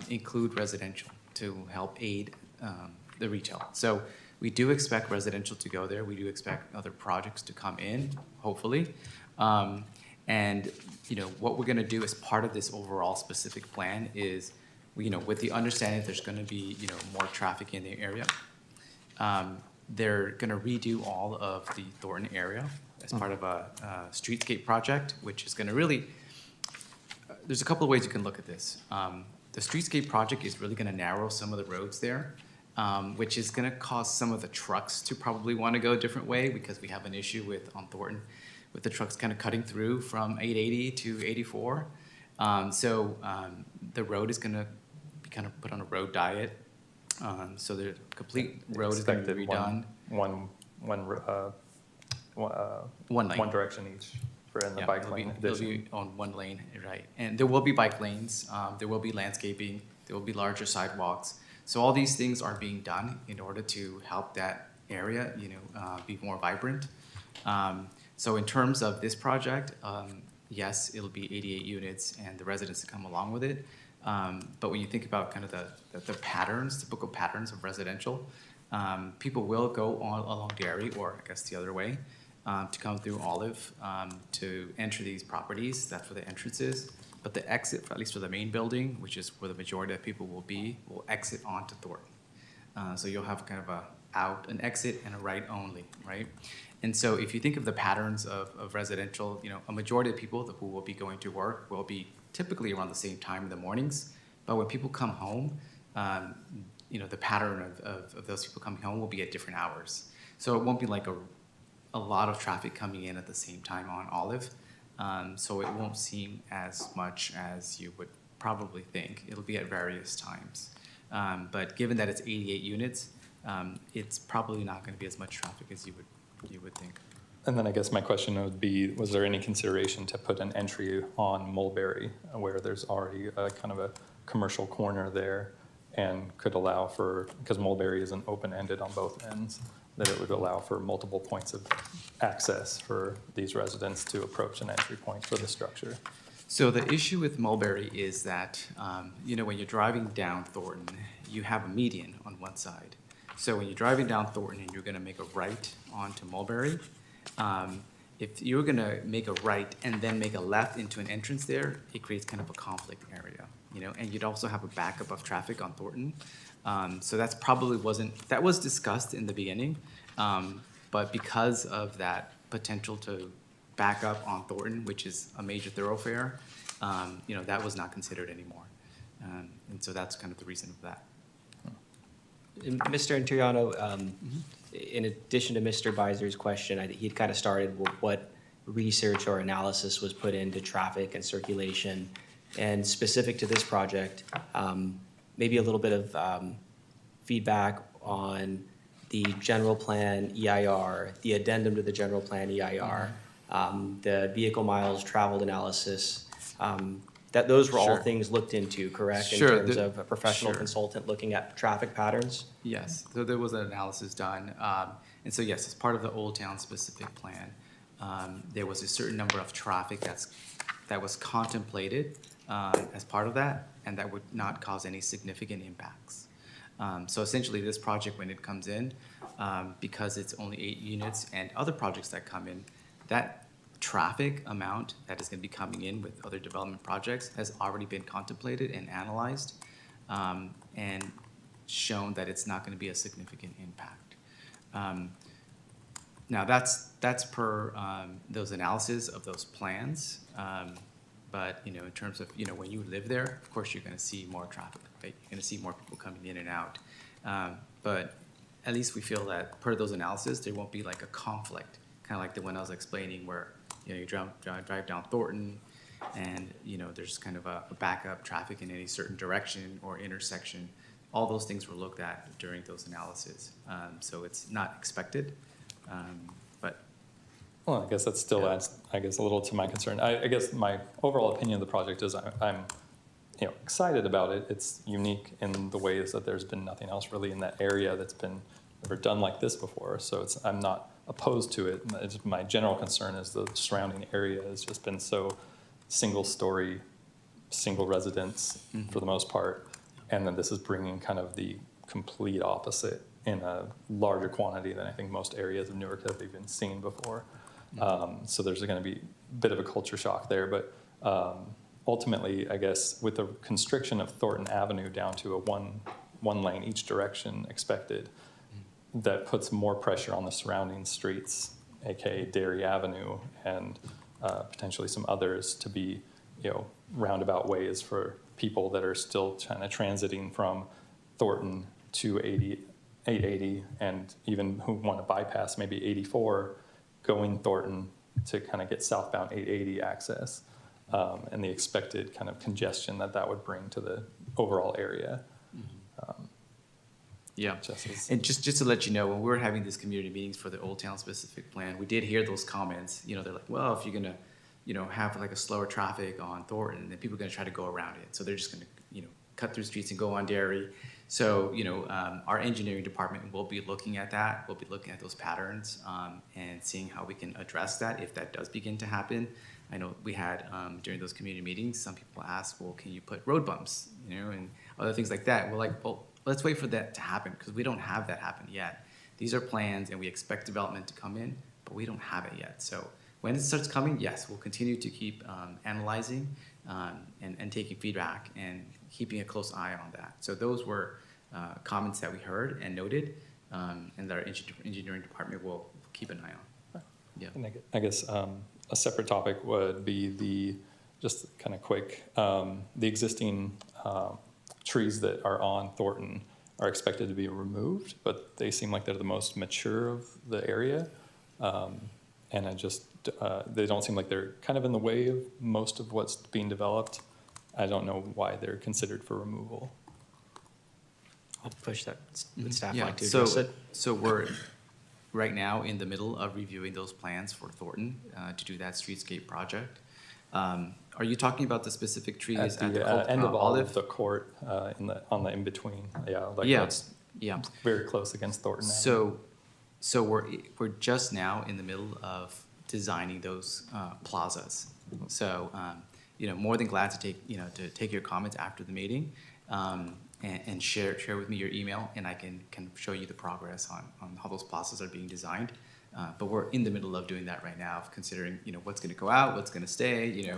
include residential to help aid the retail. So we do expect residential to go there. We do expect other projects to come in, hopefully. And what we're going to do as part of this overall specific plan is, with the understanding that there's going to be more traffic in the area, they're going to redo all of the Thornton area as part of a streetscape project, which is going to really, there's a couple of ways you can look at this. The streetscape project is really going to narrow some of the roads there, which is going to cause some of the trucks to probably want to go a different way, because we have an issue on Thornton with the trucks kind of cutting through from 880 to 84. So the road is going to be kind of put on a road diet. So the complete road is going to be redone. One lane. One direction each for in the bike lane It'll addition. be on one lane, right. And there will be bike lanes, there will be landscaping, there will be larger sidewalks. So all these things are being done in order to help that area, be more vibrant. So in terms of this project, yes, it'll be 88 units and the residents to come along with it. But when you think about kind of the patterns, typical patterns of residential, people will go along Dairy, or I guess the other way, to come through Olive to enter these properties. That's where the entrance is. But the exit, at least for the main building, which is where the majority of people will be, will exit onto Thornton. So you'll have kind of an exit and a right only, right? And so if you think of the patterns of residential, a majority of people who will be going to work will be typically around the same time in the mornings. But when people come home, the pattern of those people coming home will be at different hours. So it won't be like a lot of traffic coming in at the same time on Olive. So it won't seem as much as you would probably think. It'll be at various times. But given that it's 88 units, it's probably not going to be as much traffic as you would think. And then I guess my question would be, was there any consideration to put an entry on Mulberry where there's already a kind of a commercial corner there and could allow for, because Mulberry isn't open-ended on both ends, that it would allow for multiple points of access for these residents to approach an entry point for the structure? So the issue with Mulberry is that, when you're driving down Thornton, you have a median on one side. So when you're driving down Thornton and you're going to make a right onto Mulberry, if you're going to make a right and then make a left into an entrance there, it creates kind of a conflict area, and you'd also have a backup of traffic on Thornton. So that's probably that was discussed in the beginning, but because of that potential to back up on Thornton, which is a major thoroughfare, that was not considered anymore. And so that's kind of the reason of that. And Mr. Interiano, in addition to Mr. Beiser's question, he'd kind of started with what research or analysis was put into traffic and circulation. And specific to this project, maybe a little bit of feedback on the general plan EIR, the addendum to the general plan EIR, the vehicle miles traveled analysis, that those were all Sure. things looked into, correct? Sure. In terms of a professional Sure. consultant looking at traffic patterns? Yes, so there was an analysis done. And so yes, as part of the Old Town specific plan, there was a certain number of traffic that was contemplated as part of that, and that would not cause any significant impacts. So essentially this project, when it comes in, because it's only 8 units and other projects that come in, that traffic amount that is going to be coming in with other development projects has already been contemplated and analyzed, and shown that it's not going to be a significant impact. Now that's per those analyses of those plans, but in terms of when you live there, of course you're going to see more traffic, right? You're going to see more people coming in and out, but at least we feel that per those analyses there won't be like a conflict, kind of like the one I was explaining where you drive down Thornton and there's kind of a backup traffic in any certain direction or intersection. All those things were looked at during those analyses. So it's not expected, but. Well, I guess that still adds, a little to my concern. I guess my overall opinion of the project is I'm excited about it. It's unique in the ways that there's been nothing else really in that area that's been ever done like this before. So I'm not opposed to it. My general concern is the surrounding area has just been so single story, single residence for the most part. And then this is bringing kind of the complete opposite in a larger quantity than I think most areas of Newark have even seen before. So there's going to be a bit of a culture shock there. But ultimately, I guess, with the constriction of Thornton Avenue down to a one lane each direction expected, that puts more pressure on the surrounding streets, aka Dairy Avenue, and potentially some others to be, roundabout ways for people that are still kind of transiting from Thornton to 880, and even who want to bypass maybe 84, going Thornton to kind of get southbound 880 access, and the expected kind of congestion that would bring to the overall area. Yeah, and just to let you know, when we were having these community meetings for the Old Town specific plan, we did hear those comments. They're like, well, if you're gonna, have like a slower traffic on Thornton, then people are gonna try to go around it. So they're just gonna, cut through streets and go on Dairy. So, our engineering department will be looking at that. We'll be looking at those patterns and seeing how we can address that if that does begin to happen. I know we had, during those community meetings, some people asked, well, can you put road bumps, and other things like that. We're like, well, let's wait for that to happen because we don't have that happen yet. These are plans and we expect development to come in, but we don't have it yet. So when it starts coming, yes, we'll continue to keep analyzing and taking feedback and keeping a close eye on that. So those were comments that we heard and noted, and that our engineering department will keep an eye on. Yeah. And I guess a separate topic would be just kind of quick, the existing trees that are on Thornton are expected to be removed, but they seem like they're the most mature of the area. And they don't seem like they're kind of in the way of most of what's being developed. I don't know why they're considered for removal. I'll push that. Would staff Yeah, like to address it? so we're right now in the middle of reviewing those plans for Thornton to do that streetscape project. Are you talking about the specific trees At the end of Olive, the court on the in-between? Yeah, like that's very close against Thornton. So we're just now in the middle of designing those plazas. So more than glad to take your comments after the meeting and share with me your email, and I can show you the progress on how those plazas are being designed. But we're in the middle of doing that right now, of considering what's going to go out, what's going to stay.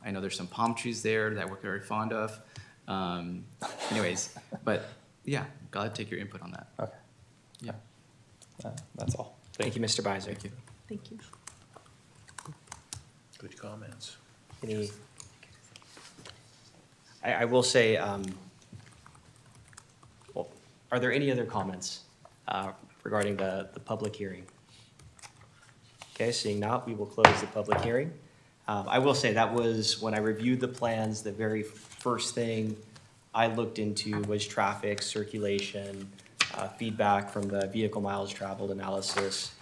I know there's some palm trees there that we're very fond of. Anyways, but yeah, glad to take your input on that. Okay. Yeah. That's all. Thank you, Mr. Beiser. Thank you. Thank you. Good comments. I will say, well, are there any other comments regarding the public hearing? Okay, seeing not, we will close the public hearing. I will say that was, when I reviewed the plans, the very first thing I looked into was traffic, circulation, feedback from the vehicle miles traveled analysis,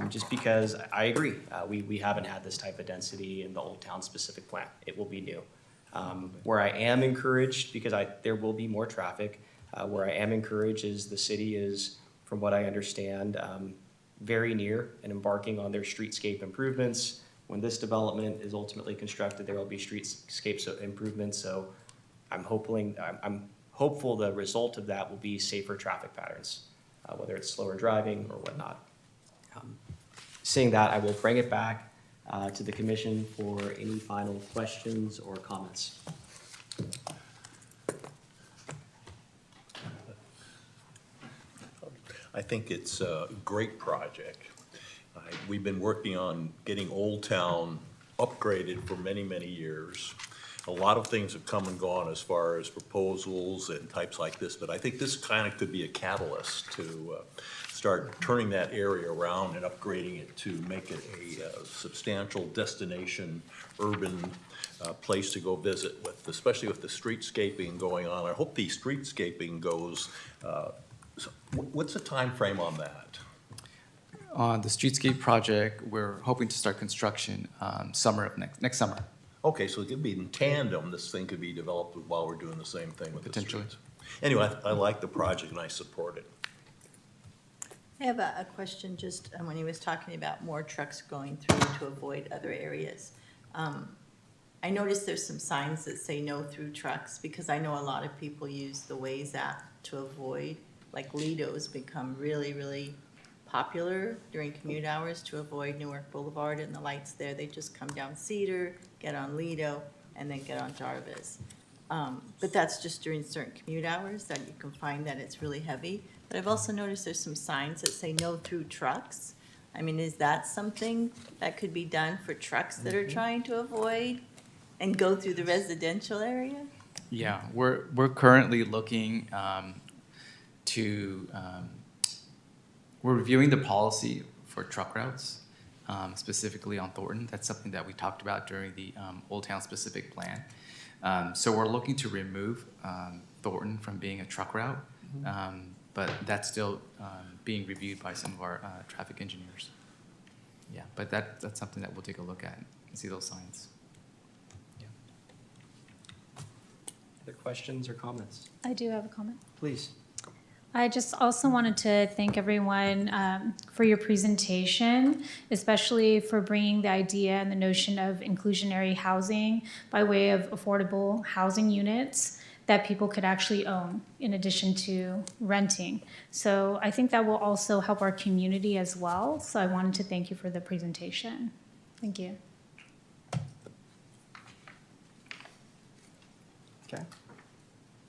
just because I agree, we haven't had this type of density in the Old Town specific plan. It will be new. Where I am encouraged, because there will be more traffic, where I am encouraged is the city is, from what I understand, very near and embarking on their streetscape improvements. When this development is ultimately constructed, there will be streetscape improvements. So I'm hopeful the result of that will be safer traffic patterns, whether it's slower driving or whatnot. Seeing that, I will bring it back to the commission for any final questions or comments. I think it's a great project. We've been working on getting Old Town upgraded for many, many years. A lot of things have come and gone as far as proposals and types like this, but I think this kind of could be a catalyst to start turning that area around and upgrading it to make it a substantial destination, urban place to go visit with, especially with the streetscaping going on. I hope the streetscaping goes, what's the time frame on that? On the streetscape project, we're hoping to start construction summer of next summer. Okay, so it could be in tandem, this thing could be developed while we're doing the same thing with the Potentially. streets. Anyway, I like the project and I support it. I have a question, just when he was talking about more trucks going through to avoid other areas. I noticed there's some signs that say no through trucks, because I know a lot of people use the Waze app to avoid, like Lido's become really, really popular during commute hours to avoid Newark Boulevard and the lights there. They just come down Cedar, get on Lido, and then get on Jarvis. But that's just during certain commute hours that you can find that it's really heavy. But I've also noticed there's some signs that say no through trucks. I mean, is that something that could be done for trucks that are trying to avoid and go through the residential area? Yeah, we're currently looking we're reviewing the policy for truck routes, specifically on Thornton. That's something that we talked about during the Old Town specific plan. So we're looking to remove Thornton from being a truck route, but that's still being reviewed by some of our traffic engineers. Yeah, but that's something that we'll take a look at and see those signs. Yeah. Other questions or comments? I do have a comment. Please. I just also wanted to thank everyone for your presentation, especially for bringing the idea and the notion of inclusionary housing by way of affordable housing units that people could actually own in addition to renting. So I think that will also help our community as well. So I wanted to thank you for the presentation. Thank you. Okay.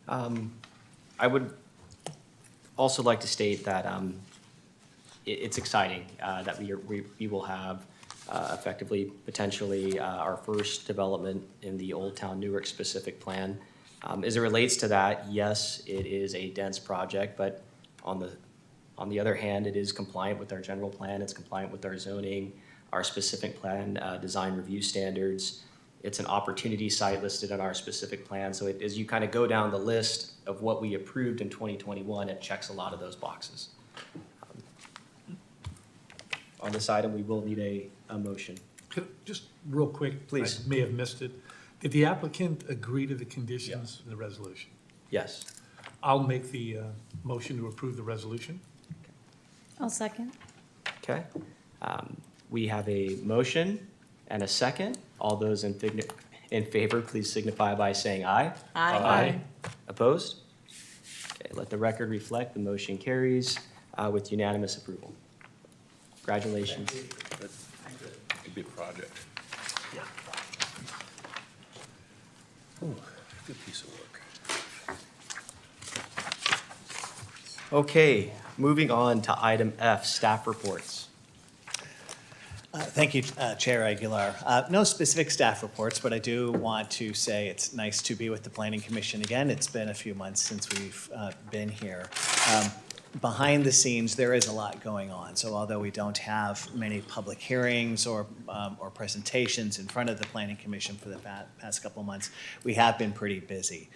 I would also like to state that it's exciting that we will have effectively, potentially, our first development in the Old Town Newark specific plan. As it relates to that, yes, it is a dense project, but on the other hand, it is compliant with our general plan, it's compliant with our zoning, our specific plan design review standards. It's an opportunity site listed on our specific plan. So as you kind of go down the list of what we approved in 2021, it checks a lot of those boxes. On this item, we will need a motion. Just real quick. Please. I may have missed it. Did the applicant agree to the conditions in the resolution? Yes. I'll make the motion to approve the resolution. I'll second. Okay. We have a motion and a second. All those in favor, please signify by saying aye. Aye. Opposed? Okay, let the record reflect the motion carries with unanimous approval. Congratulations. A big project. Yeah. Ooh, good piece of work. Okay, moving on to item F, staff reports. Thank you, Chair Aguilar. No specific staff reports, but I do want to say it's nice to be with the Planning Commission again. It's been a few months since we've been here. Behind the scenes, there is a lot going on. So although we don't have many public hearings or presentations in front of the Planning Commission for the past couple of months, we have been pretty busy.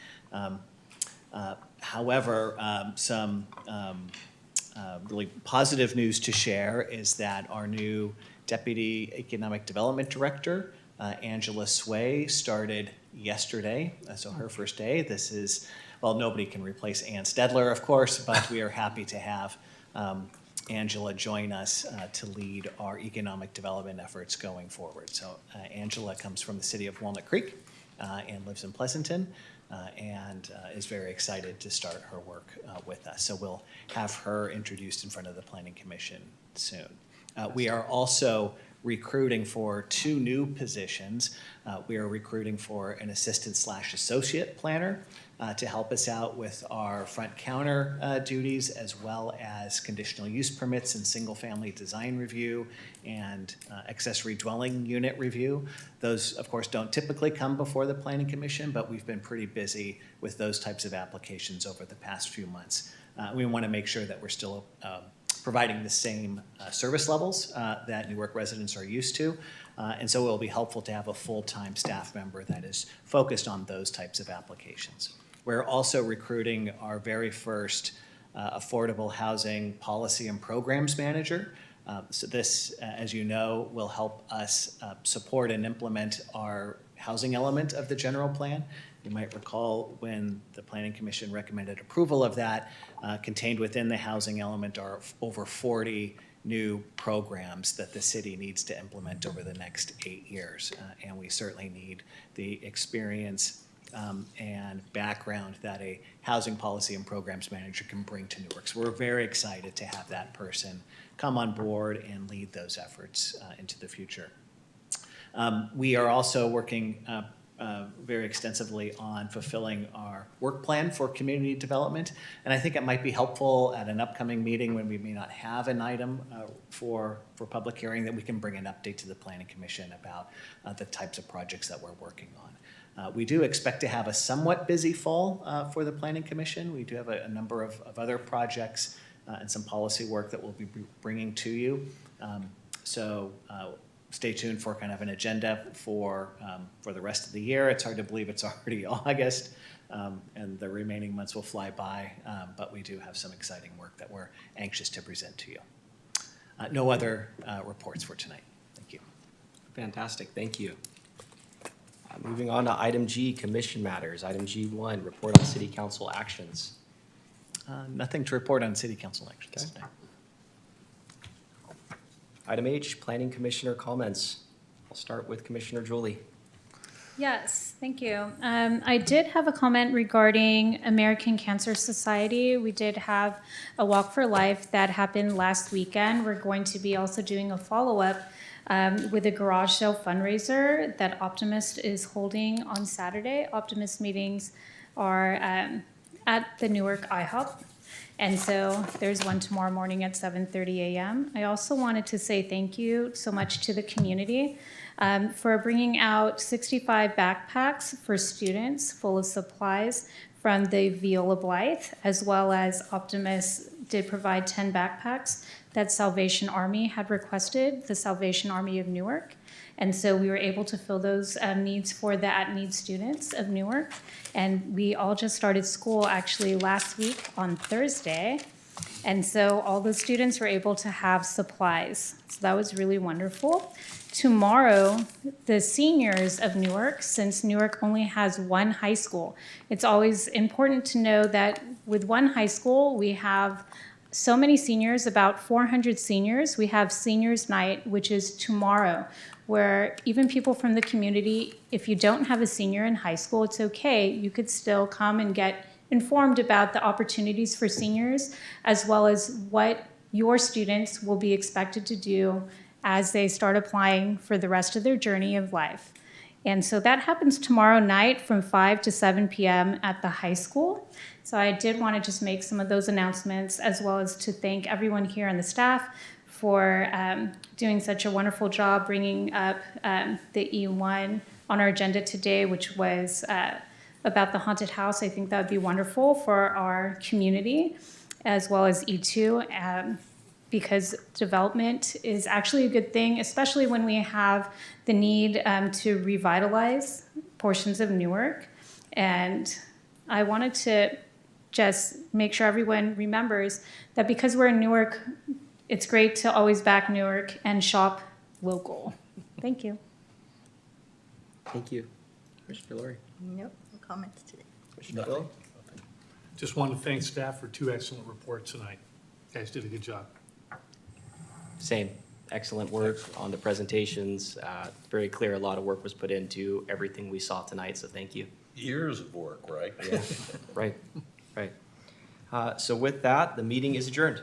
However, some really positive news to share is that our new Deputy Economic Development Director, Angela Sway, started yesterday, so her first day. This is, well, nobody can replace Ann Stedler, of course, but we are happy to have Angela join us to lead our economic development efforts going forward. So Angela comes from the city of Walnut Creek and lives in Pleasanton and is very excited to start her work with us. So we'll have her introduced in front of the Planning Commission soon. We are also recruiting for 2 new positions. We are recruiting for an assistant/associate planner to help us out with our front counter duties, as well as conditional use permits and single-family design review and accessory dwelling unit review. Those, of course, don't typically come before the Planning Commission, but we've been pretty busy with those types of applications over the past few months. We want to make sure that we're still providing the same service levels that Newark residents are used to. And so it will be helpful to have a full-time staff member that is focused on those types of applications. We're also recruiting our very first affordable housing policy and programs manager. So this, as you know, will help us support and implement our housing element of the general plan. You might recall when the Planning Commission recommended approval of that, contained within the housing element are over 40 new programs that the city needs to implement over the next 8 years. And we certainly need the experience and background that a housing policy and programs manager can bring to Newark. So we're very excited to have that person come on board and lead those efforts into the future. We are also working very extensively on fulfilling our work plan for community development. And I think it might be helpful at an upcoming meeting when we may not have an item for public hearing, that we can bring an update to the Planning Commission about the types of projects that we're working on. We do expect to have a somewhat busy fall for the Planning Commission. We do have a number of other projects and some policy work that we'll be bringing to you. So stay tuned for kind of an agenda for the rest of the year. It's hard to believe it's already August, and the remaining months will fly by, but we do have some exciting work that we're anxious to present to you. No other reports for tonight. Thank you. Fantastic, thank you. Moving on to item G, commission matters. Item G1, report on city council actions. Nothing to report on city council elections today. Item H, Planning Commissioner comments. I'll start with Commissioner Julie. Yes, thank you. I did have a comment regarding American Cancer Society. We did have a Walk for Life that happened last weekend. We're going to be also doing a follow-up with a garage sale fundraiser that Optimist is holding on Saturday. Optimist meetings are at the Newark IHOP. And so there's one tomorrow morning at 7:30 a.m. I also wanted to say thank you so much to the community for bringing out 65 backpacks for students full of supplies from the Viola Blythe, as well as Optimus did provide 10 backpacks that Salvation Army had requested, the Salvation Army of Newark. And so we were able to fill those needs for the at-need students of Newark. And we all just started school actually last week on Thursday. And so all the students were able to have supplies. So that was really wonderful. Tomorrow, the seniors of Newark, since Newark only has one high school, it's always important to know that with one high school, we have so many seniors, about 400 seniors. We have seniors night, which is tomorrow, where even people from the community, if you don't have a senior in high school, it's okay. You could still come and get informed about the opportunities for seniors, as well as what your students will be expected to do as they start applying for the rest of their journey of life. And so that happens tomorrow night from 5 to 7 p.m. at the high school. So I did want to just make some of those announcements, as well as to thank everyone here on the staff for doing such a wonderful job bringing up the E1 on our agenda today, which was about the haunted house. I think that would be wonderful for our community, as well as E2. Because development is actually a good thing, especially when we have the need to revitalize portions of Newark. And I wanted to just make sure everyone remembers that because we're in Newark, it's great to always back Newark and shop local. Thank you. Thank you. Commissioner Lori. Nope, no comments today. Commissioner Phil. Just want to thank staff for 2 excellent reports tonight. You guys did a good job. Same. Excellent work on the presentations. Very clear, a lot of work was put into everything we saw tonight, so thank you. Years of work, right? Yeah, right, right. So with that, the meeting is adjourned.